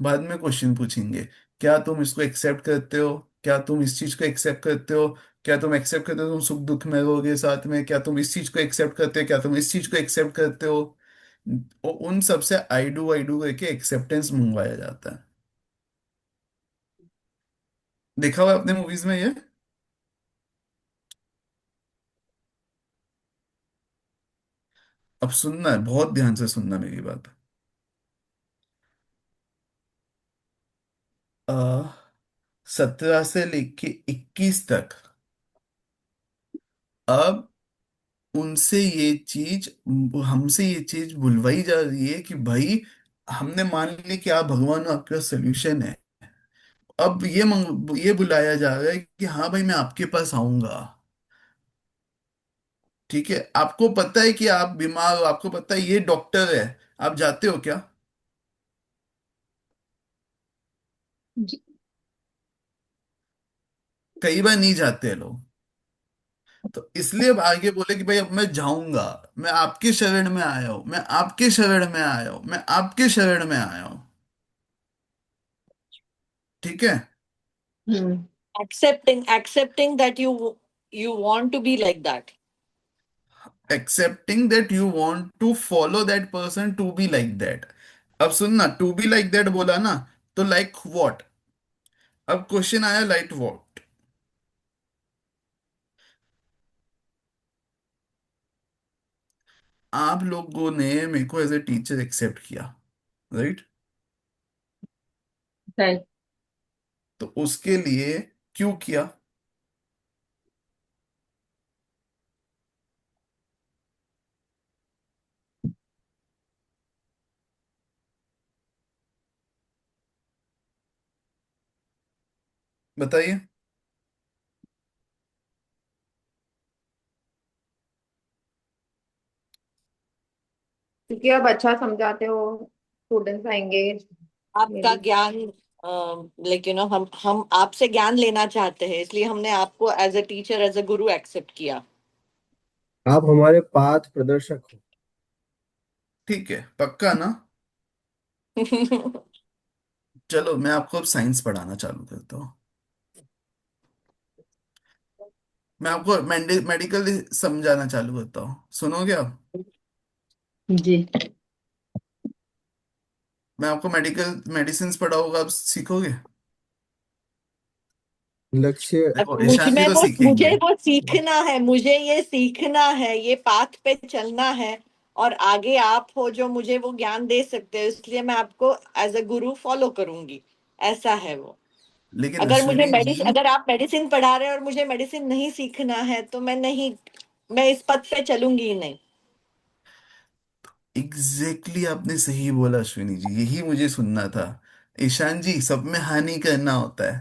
बाद में क्वेश्चन पूछेंगे, क्या तुम इसको एक्सेप्ट करते हो? क्या तुम इस चीज को एक्सेप्ट करते हो? क्या तुम एक्सेप्ट करते हो तुम सुख दुख में रहोगे साथ में? क्या तुम इस चीज को एक्सेप्ट करते हो? क्या तुम इस चीज को एक्सेप्ट करते हो? उन सब से आई डू करके एक्सेप्टेंस मंगवाया जाता है। देखा हुआ है अपने मूवीज में ये? अब सुनना है, बहुत ध्यान से सुनना मेरी बात। 17 से लेके 21 तक, अब उनसे ये चीज, हमसे ये चीज बुलवाई जा रही है कि भाई, हमने मान लिया कि आप भगवान हो, आपका सोल्यूशन है। अब ये बुलाया जा रहा है कि हाँ भाई, मैं आपके पास आऊंगा। ठीक है, आपको पता है कि आप बीमार हो, आपको पता है ये डॉक्टर है, आप जाते हो क्या? जी। कई बार नहीं जाते हैं लोग। तो इसलिए अब आगे बोले कि भाई, अब मैं जाऊंगा, मैं आपके शरण में आया हूं, मैं आपके शरण में आया हूं, मैं आपके शरण में आया हूं। ठीक है। Hmm. accepting that you want to be like that. Accepting that you want to follow that person to be like that. अब सुनना, टू बी लाइक दैट बोला ना, तो लाइक व्हाट? अब क्वेश्चन आया, लाइक व्हाट? आप लोगों ने मेरे को एज ए टीचर एक्सेप्ट किया, राइट? राइट। तो उसके लिए क्यों किया? बताइए। क्योंकि आप अच्छा समझाते हो, स्टूडेंट्स आएंगे मे आपका बी। ज्ञान, लाइक हम आपसे ज्ञान लेना चाहते हैं, इसलिए हमने आपको as a teacher, as a guru accept किया। आप हमारे पाथ प्रदर्शक हो। ठीक है, पक्का ना? चलो, मैं आपको अब साइंस पढ़ाना चालू करता हूँ। मैं आपको मेडिकल समझाना चालू करता हूँ, सुनोगे आप? जी। मैं आपको मेडिकल मेडिसिन पढ़ाऊंगा, आप सीखोगे? लक्ष्य। अब देखो, ईशान जी तो मुझे सीखेंगे। वो सीखना है, मुझे ये सीखना है, ये पाथ पे चलना है। और आगे आप हो जो मुझे वो ज्ञान दे सकते हो, इसलिए मैं आपको एज अ गुरु फॉलो करूंगी। ऐसा है वो। लेकिन अश्विनी जी, अगर आप मेडिसिन पढ़ा रहे हैं और मुझे मेडिसिन नहीं सीखना है, तो मैं इस पथ पे चलूंगी ही नहीं। एग्जैक्टली आपने सही बोला अश्विनी जी, यही मुझे सुनना था। ईशान जी, सब में हानि करना होता है।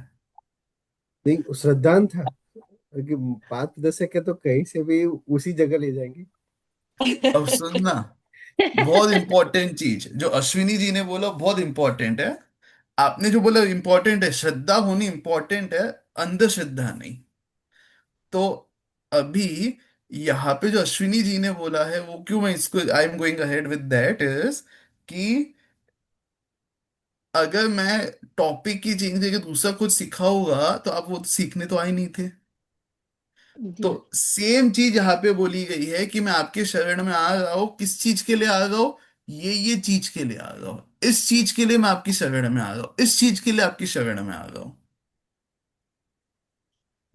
नहीं, श्रद्धांत था कि पाथ प्रदर्शक है तो कहीं से भी उसी जगह ले जाएंगे। अब सुनना, बहुत इंपॉर्टेंट चीज जो अश्विनी जी ने बोला, बहुत इंपॉर्टेंट है। आपने जो बोला इंपॉर्टेंट है, श्रद्धा होनी इंपॉर्टेंट है, अंधश्रद्धा नहीं। तो अभी यहाँ पे जो अश्विनी जी ने बोला है, वो क्यों मैं इसको, I am going ahead with that is कि अगर मैं टॉपिक की चेंज करके दूसरा कुछ सिखाऊंगा, तो आप वो सीखने तो आए नहीं थे। तो जी। सेम चीज यहाँ पे बोली गई है कि मैं आपके शरण में आ रहा हूँ, किस चीज के लिए आ रहा हूँ? ये चीज के लिए आ रहा हूँ, इस चीज के लिए मैं आपकी शरण में आ रहा हूँ, इस चीज के लिए आपकी शरण में आ रहा हूँ।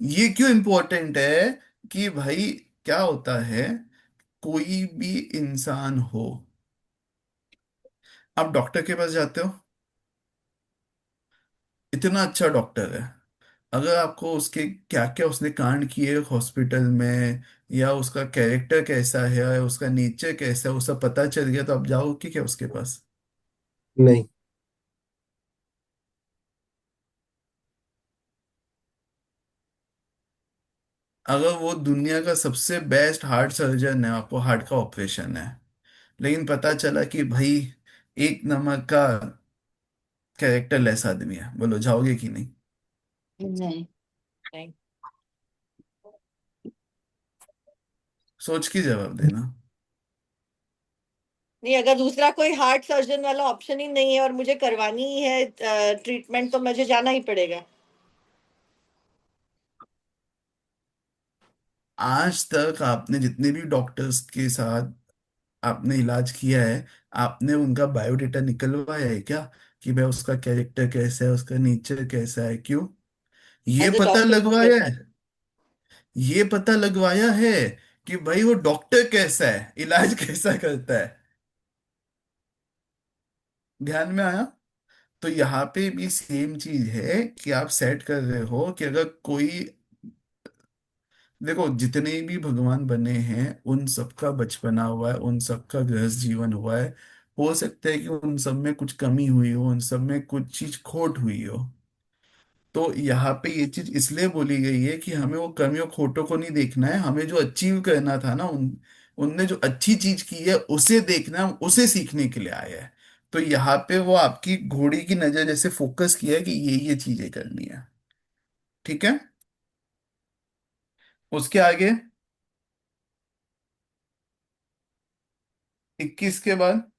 ये क्यों इंपॉर्टेंट है? कि भाई, क्या होता है, कोई भी इंसान हो, आप डॉक्टर के पास जाते हो, इतना अच्छा डॉक्टर है, अगर आपको उसके क्या क्या उसने कांड किए हॉस्पिटल में, या उसका कैरेक्टर कैसा है या उसका नेचर कैसा है, वो सब पता चल गया तो आप जाओगे क्या उसके पास? नहीं। अगर वो दुनिया का सबसे बेस्ट हार्ट सर्जन है, आपको हार्ट का ऑपरेशन है, लेकिन पता चला कि भाई एक नंबर का कैरेक्टर लेस आदमी है, बोलो जाओगे कि नहीं? नहीं। नहीं। सोच के जवाब देना। नहीं, अगर दूसरा कोई हार्ट सर्जन वाला ऑप्शन ही नहीं है और मुझे करवानी ही है ट्रीटमेंट, तो मुझे जाना ही पड़ेगा। आज तक आपने जितने भी डॉक्टर्स के साथ आपने इलाज किया है, आपने उनका बायोडेटा निकलवाया है क्या कि भाई उसका कैरेक्टर कैसा है, उसका नेचर कैसा है? क्यों? ये एज अ पता डॉक्टर को लगवाया कैसा है? है? ये पता लगवाया है कि भाई वो डॉक्टर कैसा है, इलाज कैसा करता है? ध्यान में आया? तो यहाँ पे भी सेम चीज है कि आप सेट कर रहे हो कि अगर कोई, देखो जितने भी भगवान बने हैं उन सबका बचपना हुआ है, उन सबका गृहस्थ जीवन हुआ है। हो सकता है कि उन सब में कुछ कमी हुई हो, उन सब में कुछ चीज खोट हुई हो। तो यहाँ पे ये चीज इसलिए बोली गई है कि हमें वो कमियों खोटों को नहीं देखना है, हमें जो अचीव करना था ना, उनने जो अच्छी चीज की है उसे देखना है, उसे सीखने के लिए आया है। तो यहाँ पे वो आपकी घोड़ी की नजर जैसे फोकस किया है कि ये चीजें करनी है। ठीक है। उसके आगे 21 के बाद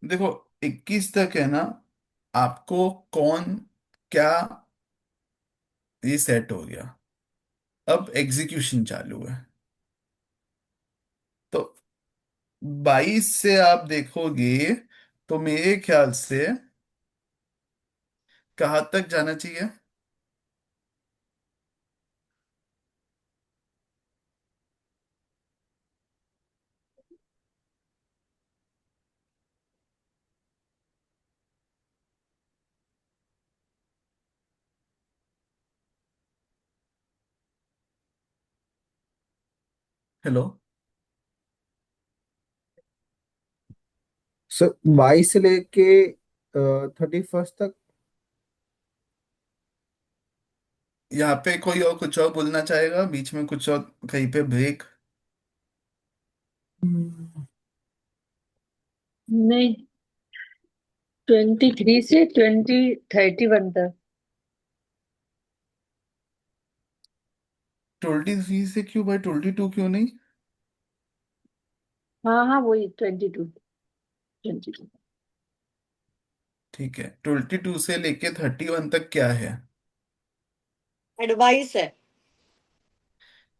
देखो, 21 तक है ना, आपको कौन क्या, ये सेट हो गया। अब एग्जीक्यूशन चालू है। तो 22 से आप देखोगे तो मेरे ख्याल से कहाँ तक जाना चाहिए? हेलो। सर 22 से लेके 31 तक। यहाँ पे कोई और कुछ और बोलना चाहेगा बीच में, कुछ और कहीं पे ब्रेक? नहीं, 23 से 31 तक। 23 से क्यों भाई, 22 क्यों नहीं? हाँ हाँ, वही 22। ठीक है, 22 से लेके 31 तक क्या है? एडवाइस है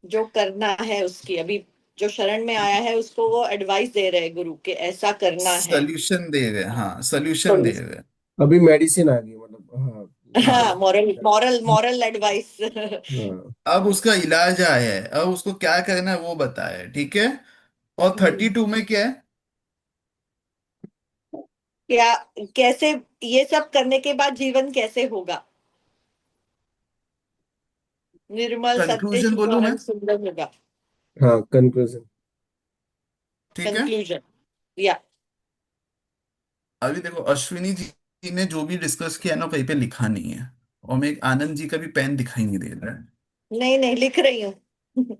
जो करना है उसकी। अभी जो शरण में आया है उसको वो एडवाइस दे रहे हैं गुरु के, ऐसा करना है। सॉल्यूशन दे रहे हैं, हाँ सॉल्यूशन दे सॉल्यूशन। रहे हैं। अभी मेडिसिन आ गई, मतलब हाँ। हाँ, हाँ। Moral moral moral advice. हाँ। अब उसका इलाज आया है, अब उसको क्या करना है वो बताया है, ठीक है। और 32 में क्या है? क्या, कैसे, ये सब करने के बाद जीवन कैसे होगा? निर्मल, सत्य, कंक्लूजन शुभ बोलूं मैं? एवं सुंदर होगा। हाँ, कंक्लूजन। ठीक है। कंक्लूजन। या। अभी देखो, अश्विनी जी ने जो भी डिस्कस किया ना कहीं पे लिखा नहीं है, और मैं एक आनंद जी का भी पेन दिखाई नहीं दे रहा है। नहीं नहीं, लिख रही हूँ।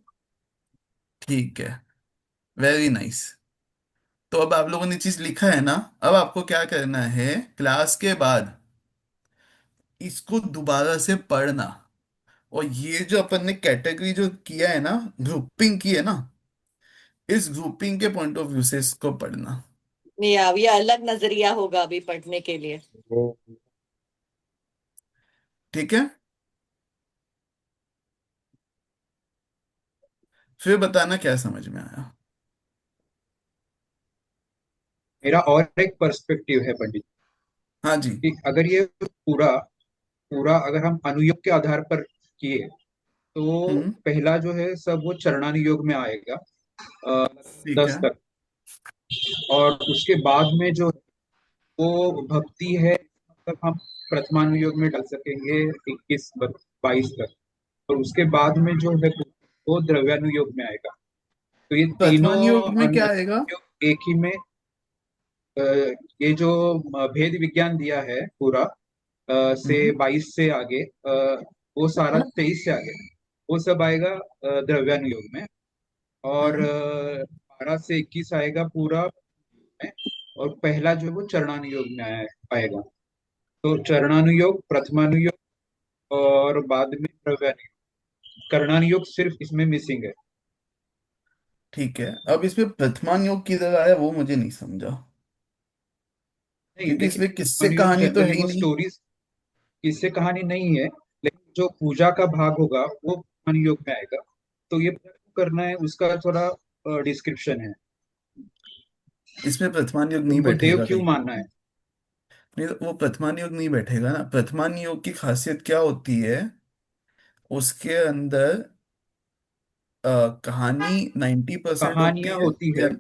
ठीक है, वेरी नाइस। तो अब आप लोगों ने चीज लिखा है ना, अब आपको क्या करना है, क्लास के बाद इसको दोबारा से पढ़ना। और ये जो अपन ने कैटेगरी जो किया है ना, ग्रुपिंग की है ना, इस ग्रुपिंग के पॉइंट ऑफ व्यू से इसको पढ़ना। नहीं, अब ये अलग नजरिया होगा अभी पढ़ने के लिए। ठीक है, फिर बताना क्या समझ में आया। मेरा और एक पर्सपेक्टिव है पंडित, हाँ जी। कि अगर ये पूरा पूरा अगर हम अनुयोग के आधार पर किए तो हम्म। पहला जो है सब वो चरणानुयोग में आएगा, ठीक 10 है। तक। और उसके बाद में जो वो भक्ति है, मतलब हम प्रथमानुयोग में डाल सकेंगे 21 22 तक, और उसके बाद में जो है वो द्रव्यानुयोग में आएगा। तो ये तीनों प्रथमान योग में क्या आएगा? अनुयोग एक ही में, अ, ये जो भेद विज्ञान दिया है पूरा, से हम्म 22 से आगे, वो सारा 23 से आगे वो सब आएगा द्रव्यानुयोग में। और हम्म 12 से 21 आएगा पूरा में। और पहला जो है वो चरणानुयोग में आएगा। तो चरणानुयोग, प्रथमानुयोग और बाद में द्रव्यानुयोग। कर्णानुयोग सिर्फ इसमें मिसिंग है। ठीक है, अब इसमें प्रथमान योग किधर आया वो मुझे नहीं समझा, नहीं, क्योंकि देखिए इसमें किस्से कर्णानुयोग कहानी तो है जनरली ही वो नहीं। स्टोरीज, इससे कहानी नहीं है, लेकिन जो पूजा का भाग होगा वो कर्णानुयोग में आएगा। तो ये करना है उसका थोड़ा डिस्क्रिप्शन है। इसमें प्रथमान योग नहीं तुमको देव बैठेगा क्यों कहीं पे मानना भी। है? नहीं तो वो प्रथमान योग नहीं बैठेगा ना। प्रथमान योग की खासियत क्या होती है, उसके अंदर कहानी 90% होती कहानियां है, होती या है।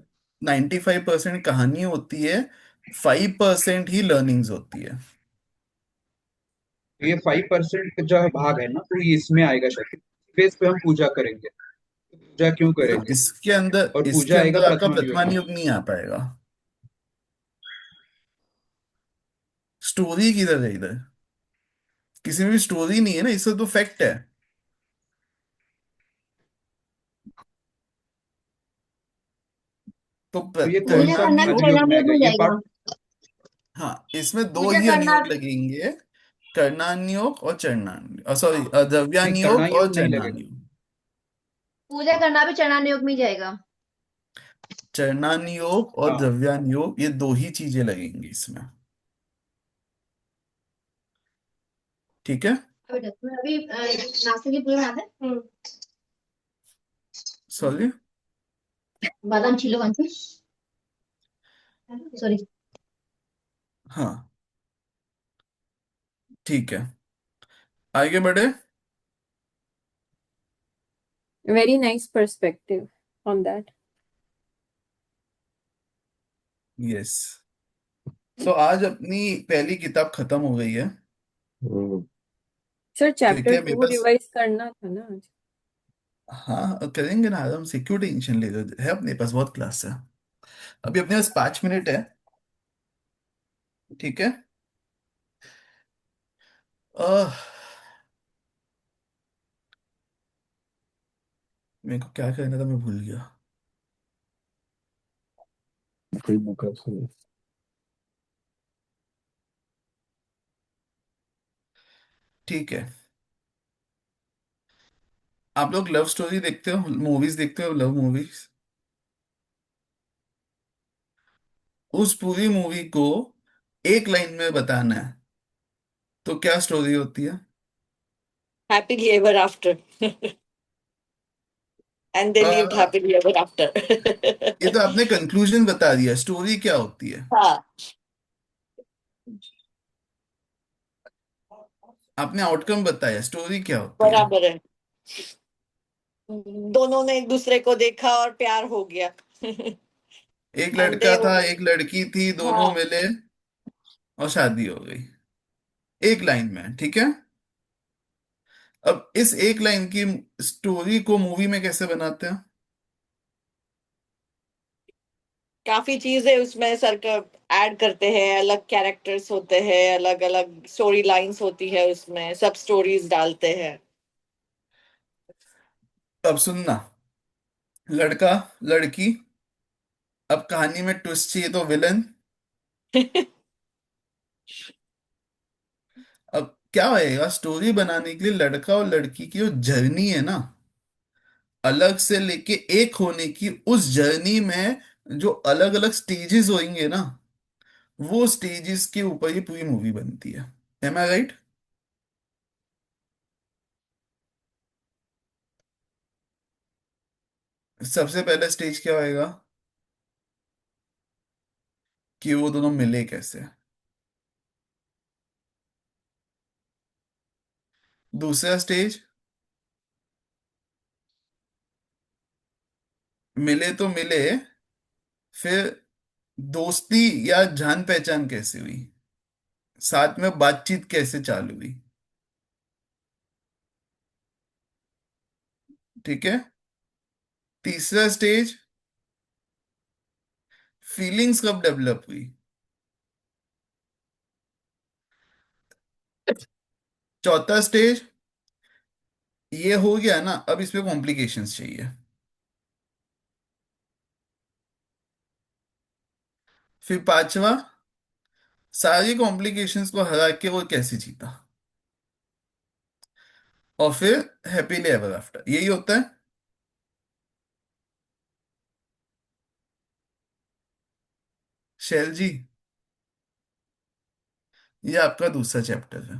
95% कहानी होती है, 5% ही लर्निंग्स होती है। ये 5% जो है भाग है ना, तो ये इसमें आएगा शायद। बेस पे हम पूजा करेंगे। तो पूजा क्यों नहीं तो करेंगे? इसके अंदर, और इसके पूजा आएगा अंदर आपका प्रथम योग प्रथमान में। योग नहीं आ पाएगा। स्टोरी किधर है इधर? किसी में भी स्टोरी नहीं है ना, इससे तो फैक्ट है। तो तो ये कौन पूजा सा करना भी कर्णानुयोग, अनुयोग में चरणानुयोग आएगा में ये जाएगा। पार्ट? हाँ इसमें दो पूजा ही करना, अनुयोग लगेंगे, कर्णानुयोग और चरणानुयोग, सॉरी नहीं, द्रव्यानुयोग और कर्णायोग नहीं लगेगा। चरणानुयोग। पूजा करना भी चरणानुयोग में ही जाएगा। चरणानुयोग और हाँ, द्रव्यानुयोग ये दो ही चीजें लगेंगी इसमें। ठीक है। अभी देखो, अभी नाश्ते की पूजा बनाते हैं। सॉरी। बादाम छीलो कौन सी, सॉरी। हाँ ठीक है, आगे बढ़े। Very nice perspective on that. Yes. So आज अपनी पहली किताब खत्म हो गई है। हम्म। सर ठीक चैप्टर है मेरे 2 पास। रिवाइज करना था ना आज। हाँ करेंगे ना आराम से, क्यों टेंशन ले रहे हो? है अपने पास बहुत क्लास है। अभी अपने पास 5 मिनट है। ठीक है। आह, मेरे को क्या करना था मैं भूल गया। कोई बुक है सुनो। ठीक है। आप लोग लव स्टोरी देखते हो, मूवीज देखते हो, लव मूवीज? उस पूरी मूवी को एक लाइन में बताना है तो क्या स्टोरी होती है? Happily ever after. And they lived uh, happily ever after. ये तो आपने कंक्लूजन बता दिया, स्टोरी क्या होती है? हाँ, आपने आउटकम बताया, स्टोरी क्या होती है? बराबर है। दोनों ने एक दूसरे को देखा और प्यार हो गया। एक And they, लड़का था, एक लड़की थी, दोनों हाँ, मिले और शादी हो गई। एक लाइन में, ठीक है। अब इस एक लाइन की स्टोरी को मूवी में कैसे बनाते हैं? काफी चीजें उसमें सर का ऐड करते हैं, अलग कैरेक्टर्स होते हैं, अलग अलग स्टोरी लाइंस होती है, उसमें सब स्टोरीज डालते हैं। अब सुनना, लड़का, लड़की, अब कहानी में ट्विस्ट चाहिए तो विलन। अब क्या होएगा, स्टोरी बनाने के लिए लड़का और लड़की की जो जर्नी है ना, अलग से लेके एक होने की, उस जर्नी में जो अलग अलग स्टेजेस होंगे ना, वो स्टेजेस के ऊपर ही पूरी मूवी बनती है। एम आई राइट? सबसे पहला स्टेज क्या होएगा, कि वो दोनों मिले कैसे। दूसरा स्टेज, मिले तो मिले, फिर दोस्ती या जान पहचान कैसे हुई। साथ में बातचीत कैसे चालू हुई? ठीक है। तीसरा स्टेज, फीलिंग्स कब डेवलप हुई? चौथा स्टेज, ये हो गया ना, अब इसमें कॉम्प्लिकेशंस चाहिए। फिर पांचवा, सारी कॉम्प्लिकेशंस को हरा के वो कैसे जीता। और फिर हैप्पीली एवर आफ्टर, यही होता है। शैल जी, ये आपका दूसरा चैप्टर है।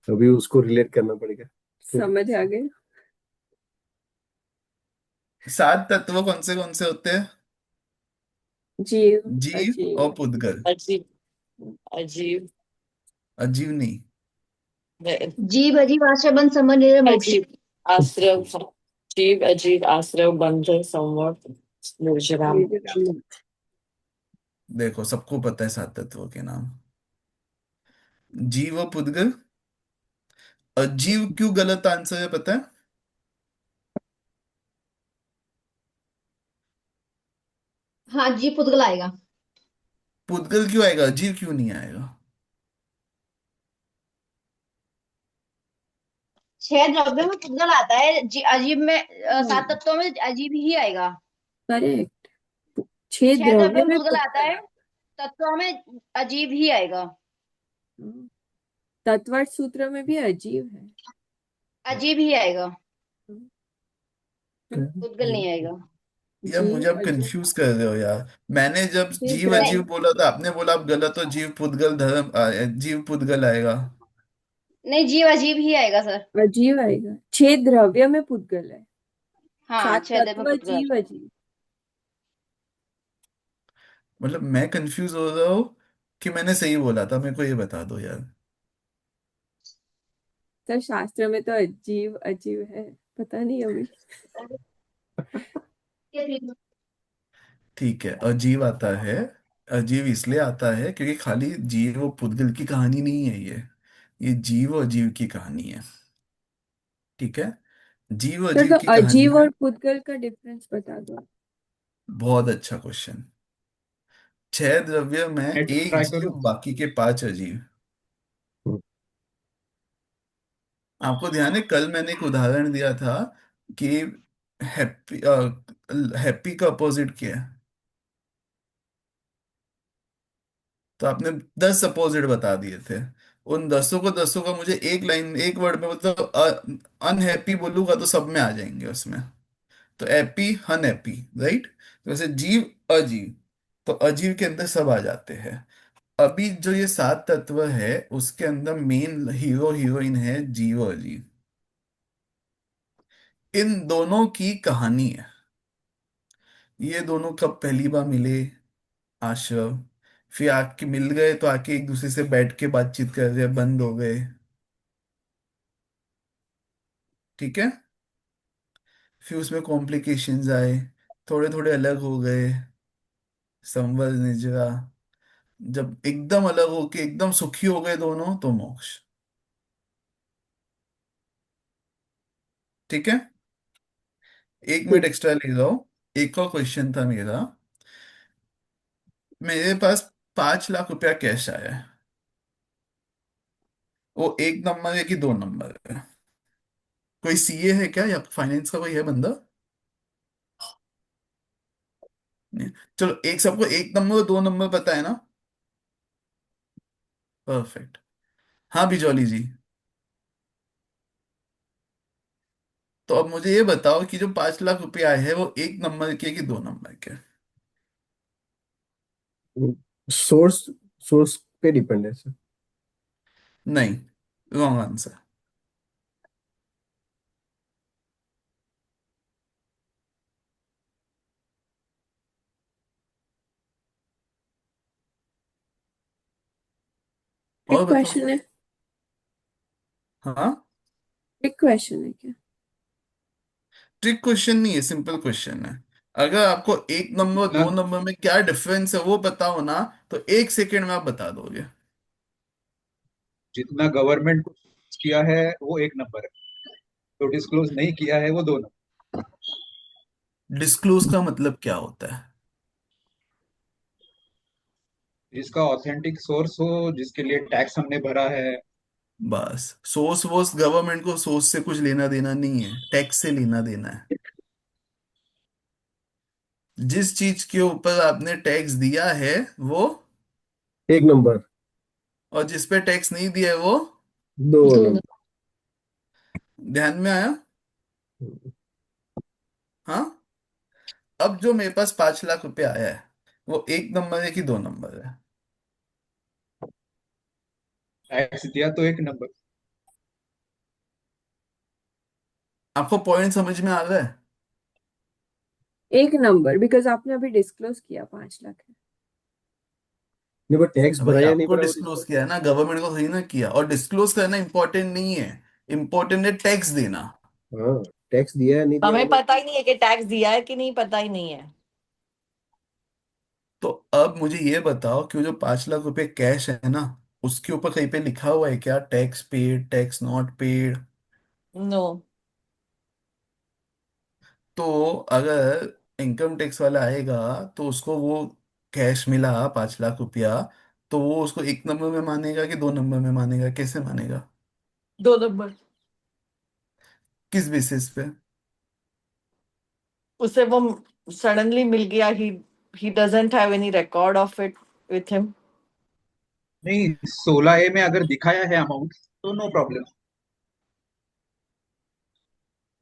अभी उसको रिलेट करना पड़ेगा। समझ आ गए। सात तत्व कौन से होते हैं? जीव, जीव और अजीव, पुद्गल। अजीब, अजीब, अजीव नहीं। जीव अजीब आश्रय बंध संबंध निरय मोक्ष। अजीब, आश्रय, जीव, अजीब, आश्रय, बंधन, संवर, निर्जरा। निर्जरा। देखो, सबको पता है सात तत्वों के नाम। जीव और पुद्गल। अजीव क्यों गलत आंसर है पता है? हाँ जीव पुद्गल आएगा। पुद्गल क्यों आएगा, अजीव क्यों नहीं आएगा? छह द्रव्यों में पुद्गल आता है, अजीब में हाँ, सात तत्वों में अजीब ही आएगा। करेक्ट। 6 छह द्रव्य द्रव्यों में में पुद्गल आता पुद्गल है, तत्वों में अजीब ही आएगा। आता। तत्वार्थ सूत्र में भी अजीब है। अजीब ही आएगा, पुद्गल नहीं आएगा। यार मुझे जीव, आप अजीब, कंफ्यूज कर रहे हो यार। मैंने जब 6 जीव नहीं अजीव द्रव्य। बोला था, आपने बोला आप गलत हो, जीव पुद्गल धर्म जीव पुद्गल आएगा। नहीं, जीव अजीब ही आएगा सर। अजीब आएगा, 6 द्रव्य में पुद्गल है। हाँ 7 छह द्रव्य में तत्व पुद्गल। जीव, अजीब। मतलब मैं कंफ्यूज हो रहा हूँ कि मैंने सही बोला था, मेरे को ये बता दो यार। तो शास्त्र में तो अजीब अजीब है, पता नहीं अभी। ठीक है, अजीब आता है। अजीब इसलिए आता है क्योंकि खाली जीव और पुद्गल की कहानी नहीं है ये जीव और जीव की कहानी है। ठीक है। जीव और सर जीव तो की कहानी अजीब में। और पुद्गल का डिफरेंस बता दो। बहुत अच्छा क्वेश्चन। छह द्रव्य में मैं एक ट्राई जीव, करूं? बाकी के पांच अजीव। आपको ध्यान है, कल मैंने एक उदाहरण दिया था कि हैप्पी हैप्पी का अपोजिट क्या है? तो आपने 10 अपोजिट बता दिए थे। उन दसों का मुझे एक लाइन, एक वर्ड में, मतलब अनहैप्पी बोलूंगा तो सब में आ जाएंगे उसमें। तो हैप्पी, अनहैप्पी, राइट। तो वैसे जीव अजीव, तो अजीव के अंदर सब आ जाते हैं। अभी जो ये सात तत्व है उसके अंदर मेन हीरो हीरोइन है जीव और अजीव। इन दोनों की कहानी है। ये दोनों कब पहली बार मिले? आश्रम। फिर आके मिल गए तो आके एक दूसरे से बैठ के बातचीत कर रहे, बंद हो गए। ठीक है। फिर उसमें कॉम्प्लिकेशंस आए, थोड़े थोड़े अलग हो गए। संवर निजरा। जब एकदम अलग होके एकदम सुखी हो गए दोनों तो मोक्ष। ठीक है। एक मिनट ठीक। एक्स्ट्रा ले लो। एक और क्वेश्चन था मेरा। मेरे पास 5 लाख रुपया कैश आया है। वो एक नंबर है कि दो नंबर है? कोई सीए है क्या, या फाइनेंस का कोई है बंदा? नहीं। चलो, एक सबको एक नंबर और दो नंबर पता है ना? परफेक्ट। हाँ बिजौली जी। तो अब मुझे ये बताओ कि जो 5 लाख रुपए आए हैं वो एक नंबर के कि दो नंबर के? सोर्स सोर्स पे डिपेंड है सर। नहीं, रॉन्ग आंसर। और ट्रिक बताओ। क्वेश्चन है। हाँ। ट्रिक क्वेश्चन है क्या? ट्रिक क्वेश्चन नहीं है, सिंपल क्वेश्चन है। अगर आपको एक नंबर जितना दो नंबर में क्या डिफरेंस है वो बताओ ना, तो 1 सेकेंड में आप बता दोगे। जितना गवर्नमेंट को किया है वो एक नंबर है, जो डिस्क्लोज नहीं किया है वो दो नंबर। डिस्क्लोज का मतलब क्या होता है? जिसका ऑथेंटिक सोर्स हो, जिसके लिए टैक्स हमने भरा है। बस, सोर्स वोर्स गवर्नमेंट को सोर्स से कुछ लेना देना नहीं है, टैक्स से लेना देना है। जिस चीज के ऊपर आपने टैक्स दिया है वो, एक नंबर। और जिस पे टैक्स नहीं दिया है वो। दो दो नंबर। नंबर। ध्यान में आया? हाँ। अब जो मेरे पास 5 लाख रुपए आया है, वो एक नंबर है कि दो नंबर है? टैक्स दिया तो एक नंबर। आपको पॉइंट समझ में आ रहा है? एक नंबर, बिकॉज आपने अभी डिस्क्लोज किया 5 लाख है। नहीं, पर टैक्स अब भरा भाई या नहीं आपको भरा वो डिस्क्लोज किया है ना, गवर्नमेंट को थोड़ी ना किया। और डिस्क्लोज करना इंपॉर्टेंट नहीं है, इंपॉर्टेंट है टैक्स देना। हाँ, टैक्स दिया या नहीं दिया हमें वो पता ही नहीं है कि टैक्स दिया है कि नहीं, पता ही नहीं है। तो अब मुझे ये बताओ कि वो जो 5 लाख रुपए कैश है ना, उसके ऊपर कहीं पे लिखा हुआ है क्या tax paid, tax not paid? No. तो अगर इनकम टैक्स वाला आएगा तो उसको वो कैश मिला 5 लाख रुपया, तो वो उसको एक नंबर में मानेगा कि दो नंबर में मानेगा, कैसे मानेगा? दो नंबर। किस बेसिस पे? उसे वो सडनली मिल गया, he doesn't have any record of it with him. नहीं, 16A में अगर दिखाया है अमाउंट तो नो प्रॉब्लम।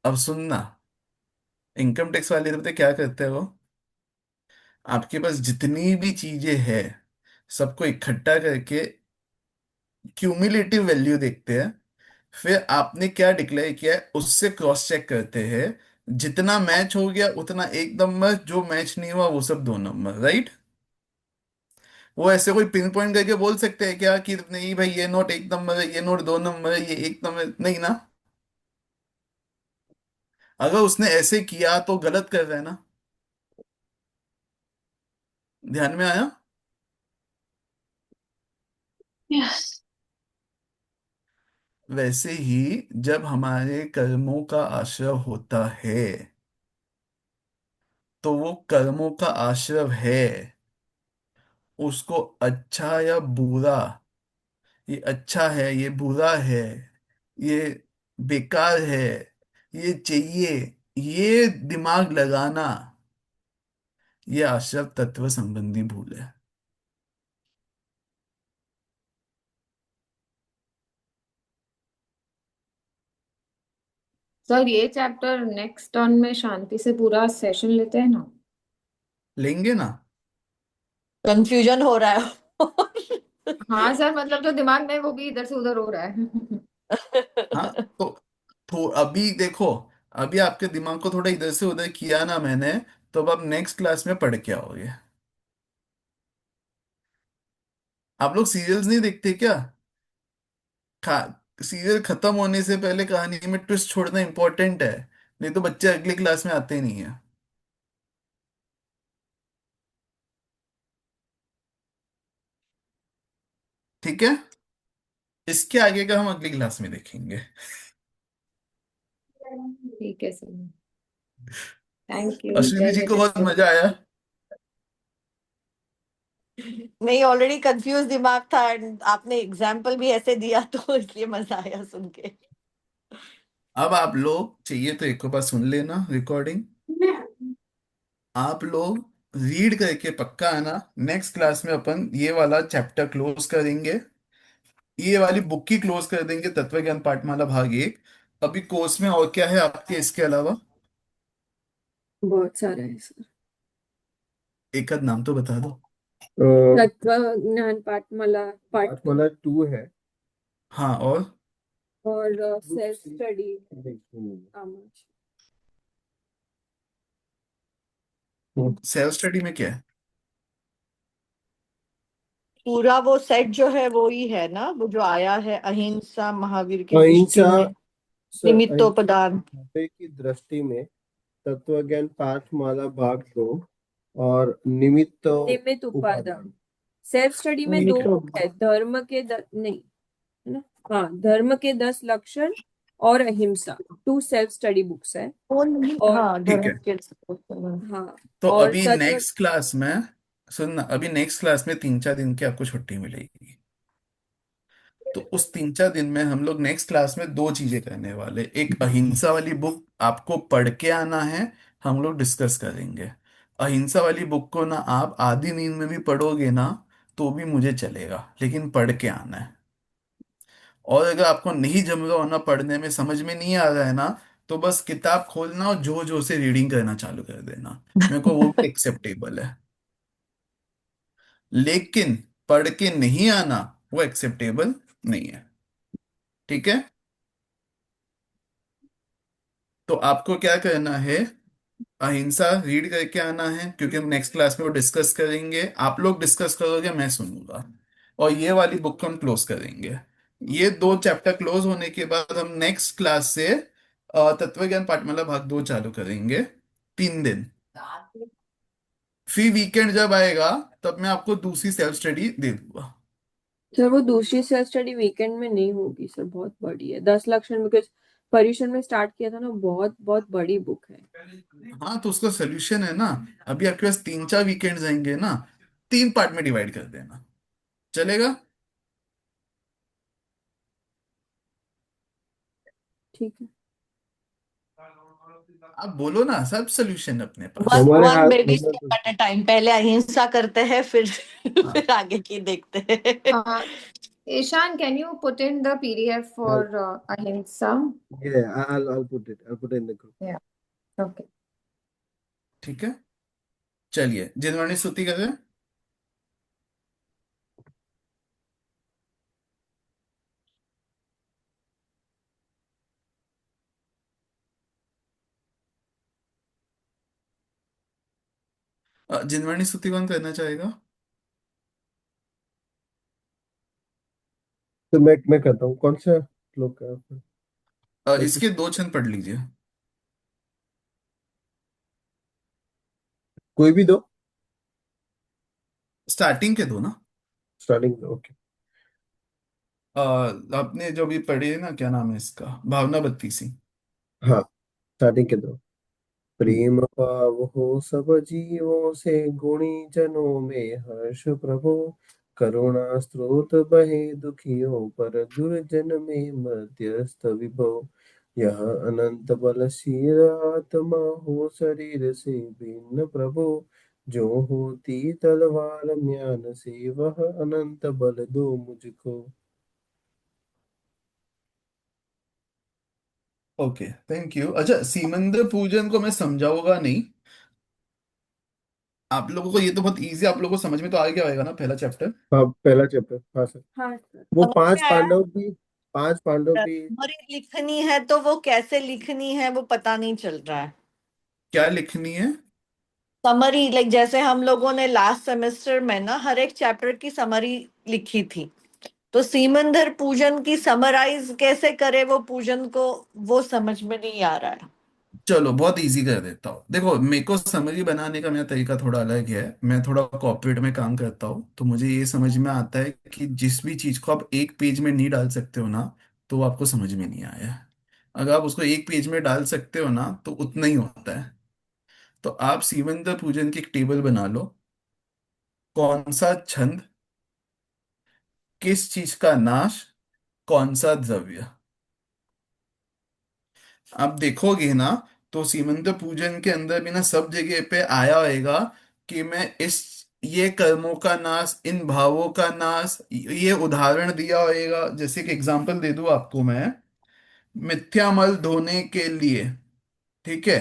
अब सुनना, इनकम टैक्स वाले तो पता है क्या करते हैं वो, आपके पास जितनी भी चीजें हैं सबको इकट्ठा करके क्यूमुलेटिव वैल्यू देखते हैं, फिर आपने क्या डिक्लेयर किया है उससे क्रॉस चेक करते हैं। जितना मैच हो गया उतना एक नंबर, जो मैच नहीं हुआ वो सब दो नंबर, राइट? वो ऐसे कोई पिन पॉइंट करके बोल सकते हैं क्या कि नहीं भाई ये नोट एक नंबर है, ये नोट दो नंबर है, ये एक नंबर नहीं ना? अगर उसने ऐसे किया तो गलत कर रहा है ना। ध्यान में आया? यस। वैसे ही जब हमारे कर्मों का आश्रय होता है, तो वो कर्मों का आश्रय है, उसको अच्छा या बुरा, ये अच्छा है ये बुरा है, ये बेकार है, ये चाहिए, ये दिमाग लगाना, ये आश्रय तत्व संबंधी भूल है। सर ये चैप्टर नेक्स्ट टर्न में शांति से पूरा सेशन लेते हैं ना। लेंगे ना? कंफ्यूजन हो रहा है। हाँ सर, मतलब जो दिमाग में वो भी इधर से उधर हो रहा है। हाँ। तो अभी देखो, अभी आपके दिमाग को थोड़ा इधर से उधर किया ना मैंने, तो अब आप नेक्स्ट क्लास में पढ़ के आओगे। आप लोग सीरियल्स नहीं देखते क्या? खा सीरियल खत्म होने से पहले कहानी में ट्विस्ट छोड़ना इंपॉर्टेंट है, नहीं तो बच्चे अगली क्लास में आते ही नहीं है। ठीक है, इसके आगे का हम अगली क्लास में देखेंगे। ठीक है सर। Thank you. अश्विनी जय जी को बहुत जगत। मजा आया। नहीं, ऑलरेडी कंफ्यूज दिमाग था, एंड आपने एग्जाम्पल भी ऐसे दिया तो इसलिए मजा आया सुन के। अब आप लोग चाहिए तो एक बार सुन लेना रिकॉर्डिंग, आप लोग रीड करके पक्का आना। नेक्स्ट क्लास में अपन ये वाला चैप्टर क्लोज करेंगे, ये वाली बुक ही क्लोज कर देंगे, तत्व ज्ञान पाठमाला भाग 1। अभी कोर्स में और क्या है आपके इसके अलावा? बहुत सारा है सर। एक आध नाम तो बता दो। तत्व ज्ञान पाठमाला पाठ पाठमाला 2 है। हाँ, और? और सेल्फ स्टडी आमच। सेल्फ स्टडी में क्या है? पूरा वो सेट जो है वो ही है ना, वो जो आया है अहिंसा महावीर की दृष्टि अहिंसा में, अहिंसा निमित्तोपदान। की दृष्टि में तत्व ज्ञान पाठमाला भाग 2 और निमित्त निमित्त उपादान। उपादान। सेल्फ स्टडी में दो निमित्त बुक है, धर्म के नहीं, है ना? हाँ, धर्म के 10 लक्षण और अहिंसा, 2 सेल्फ स्टडी बुक्स है। और हाँ, ठीक धर्म है। के। हाँ, तो और अभी तत्व। नेक्स्ट क्लास में, सुनना, अभी नेक्स्ट क्लास में 3-4 दिन की आपको छुट्टी मिलेगी। तो उस 3-4 दिन में हम लोग नेक्स्ट क्लास में दो चीजें करने वाले। एक अहिंसा वाली बुक आपको पढ़ के आना है, हम लोग डिस्कस करेंगे। अहिंसा वाली बुक को ना आप आधी नींद में भी पढ़ोगे ना तो भी मुझे चलेगा, लेकिन पढ़ के आना है। और अगर आपको नहीं जम रहा होना, पढ़ने में समझ में नहीं आ रहा है ना, तो बस किताब खोलना और जोर जोर से रीडिंग करना चालू कर देना, मेरे को वो भी एक्सेप्टेबल है। लेकिन पढ़ के नहीं आना, वो एक्सेप्टेबल नहीं है। ठीक है। तो आपको क्या करना है, अहिंसा रीड करके आना है, क्योंकि हम नेक्स्ट क्लास में वो डिस्कस करेंगे। आप लोग डिस्कस करोगे, मैं सुनूंगा। और ये वाली बुक को हम क्लोज करेंगे। ये दो चैप्टर क्लोज होने के बाद हम नेक्स्ट क्लास से तत्वज्ञान पाठमाला भाग 2 चालू करेंगे, 3 दिन। फिर वीकेंड जब आएगा तब मैं आपको दूसरी सेल्फ स्टडी दे दूंगा। सर वो दूसरी सेल्फ स्टडी वीकेंड में नहीं होगी सर, बहुत बड़ी है, 10 लक्षण, बिकॉज पर्यूषण में स्टार्ट किया था ना, बहुत बहुत बड़ी बुक है। हाँ, तो उसका सोल्यूशन है ना, अभी आपके पास 3-4 वीकेंड्स आएंगे ना, 3 पार्ट में डिवाइड कर देना, चलेगा। ठीक है। आप बोलो ना, सब सोल्यूशन अपने पास। वन हमारे वन हाथ baby step at a time, पहले अहिंसा करते हैं, फिर हाँ, फिर आगे की देखते हैं। Ishan, can you put in the PDF for I'll, Ahimsa? yeah, I'll put it in the group. Yeah. Okay. ठीक है। चलिए, जिनवाणी स्तुति करें। जिनवाणी स्तुति कौन करना चाहेगा? तो मैं करता हूँ, कौन सा श्लोक है आपका? कौन सा? इसके 2 छंद पढ़ लीजिए। कोई भी दो। स्टार्टिंग के दो ना। स्टार्टिंग दो, ओके। आपने जो भी पढ़ी है ना, क्या नाम है इसका, भावना 32। हाँ, स्टार्टिंग के दो। हम्म। प्रेम भाव हो सब जीवों से, गुणी जनों में हर्ष प्रभु। करुणा स्रोत बहे दुखियों पर, दुर्जन में मध्यस्थ विभो। यह अनंत बलशील आत्मा हो, शरीर से भिन्न प्रभु। जो होती तलवार म्यान से, वह अनंत बल दो मुझको। Okay, thank you. अच्छा, सीमंद पूजन को मैं समझाऊंगा नहीं, आप लोगों को ये तो बहुत इजी, आप लोगों को समझ में तो आ गया होगा ना पहला चैप्टर। हाँ, पहला चैप्टर, हाँ सर। हाँ सर। वो समझ पांच में आया। पांडव भी, पांच पांडव भी। समरी लिखनी है तो वो कैसे लिखनी है वो पता नहीं चल रहा है। क्या लिखनी है? समरी, लाइक जैसे हम लोगों ने लास्ट सेमेस्टर में ना हर एक चैप्टर की समरी लिखी थी, तो सीमंदर पूजन की समराइज कैसे करे वो पूजन को, वो समझ में नहीं आ रहा है। चलो, बहुत इजी कर देता हूँ। देखो, मेरे को समरी बनाने का मेरा तरीका थोड़ा अलग है। मैं थोड़ा कॉर्पोरेट में काम करता हूँ, तो मुझे ये समझ में आता है कि जिस भी चीज को आप एक पेज में नहीं डाल सकते हो ना, तो वो आपको समझ में नहीं आया। अगर आप उसको एक पेज में डाल सकते हो ना, तो उतना ही होता है। तो आप सीमंत पूजन की एक टेबल बना लो। कौन सा छंद, किस चीज का नाश, कौन सा द्रव्य। आप देखोगे ना, तो सीमंत पूजन के अंदर भी ना सब जगह पे आया होएगा कि मैं इस, ये कर्मों का नाश, इन भावों का नाश, ये उदाहरण दिया होएगा। जैसे कि एग्जांपल दे दूं आपको मैं, मिथ्या मल धोने के लिए, ठीक है,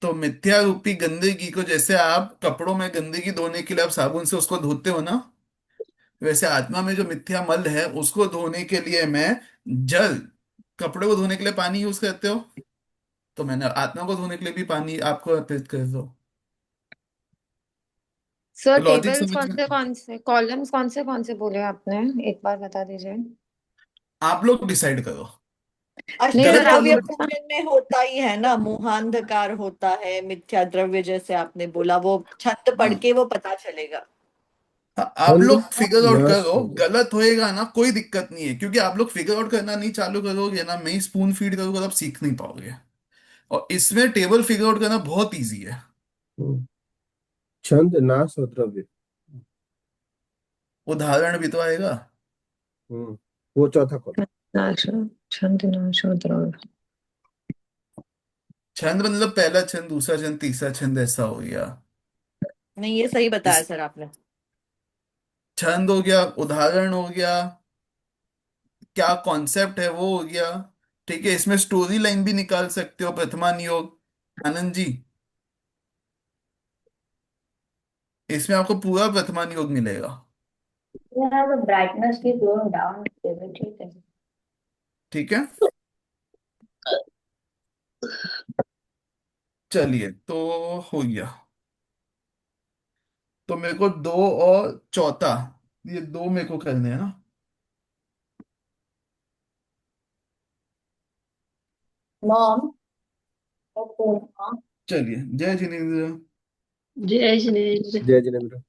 तो मिथ्या रूपी गंदगी को जैसे आप कपड़ों में गंदगी धोने के लिए आप साबुन से उसको धोते हो ना, वैसे आत्मा में जो मिथ्या मल है उसको धोने के लिए मैं जल, कपड़े को धोने के लिए पानी यूज करते हो, तो मैंने आत्मा को धोने के लिए भी पानी आपको अर्पित कर दो। सर, तो लॉजिक टेबल्स समझ में, कौन से कॉलम्स कौन से बोले आपने, एक बार बता दीजिए। आप लोग डिसाइड करो। नहीं गलत कर अष्टद्रव्य लूं? राहुल, पूजन में होता ही है ना, मोहांधकार होता है, मिथ्या द्रव्य जैसे आपने बोला, वो छंद पढ़ हाँ के वो पता चलेगा। हाँ, आप छंद लोग फिगर आउट नाश करो, हो गया। गलत होएगा ना कोई दिक्कत नहीं है, क्योंकि आप लोग फिगर आउट करना नहीं चालू करोगे ना, मैं ही स्पून फीड करूंगा, तो आप सीख नहीं पाओगे। और इसमें टेबल फिगर आउट करना बहुत इजी है। हम्म, छंद नाश और द्रव्य। उदाहरण भी तो आएगा। हम्म, वो चौथा कॉलम। नाश, छंद नाश और द्रव्य। छंद मतलब पहला छंद, दूसरा छंद, तीसरा छंद, ऐसा हो गया। नहीं, ये सही बताया इस सर आपने। छंद हो गया, उदाहरण हो गया, क्या कॉन्सेप्ट है वो हो गया। ठीक है, इसमें स्टोरी लाइन भी निकाल सकते हो, प्रथमा नियोग। आनंद जी, इसमें आपको पूरा प्रथमा नियोग मिलेगा। यार ब्राइटनेस की गोइंग डाउन, ठीक है। ठीक है, चलिए तो हो गया। तो मेरे को दो और चौथा, ये दो मेरे को करने हैं ना। मॉम और पूर्णा। चलिए, जय जिनेन्द्र। जय श्री। जय जिनेन्द्र।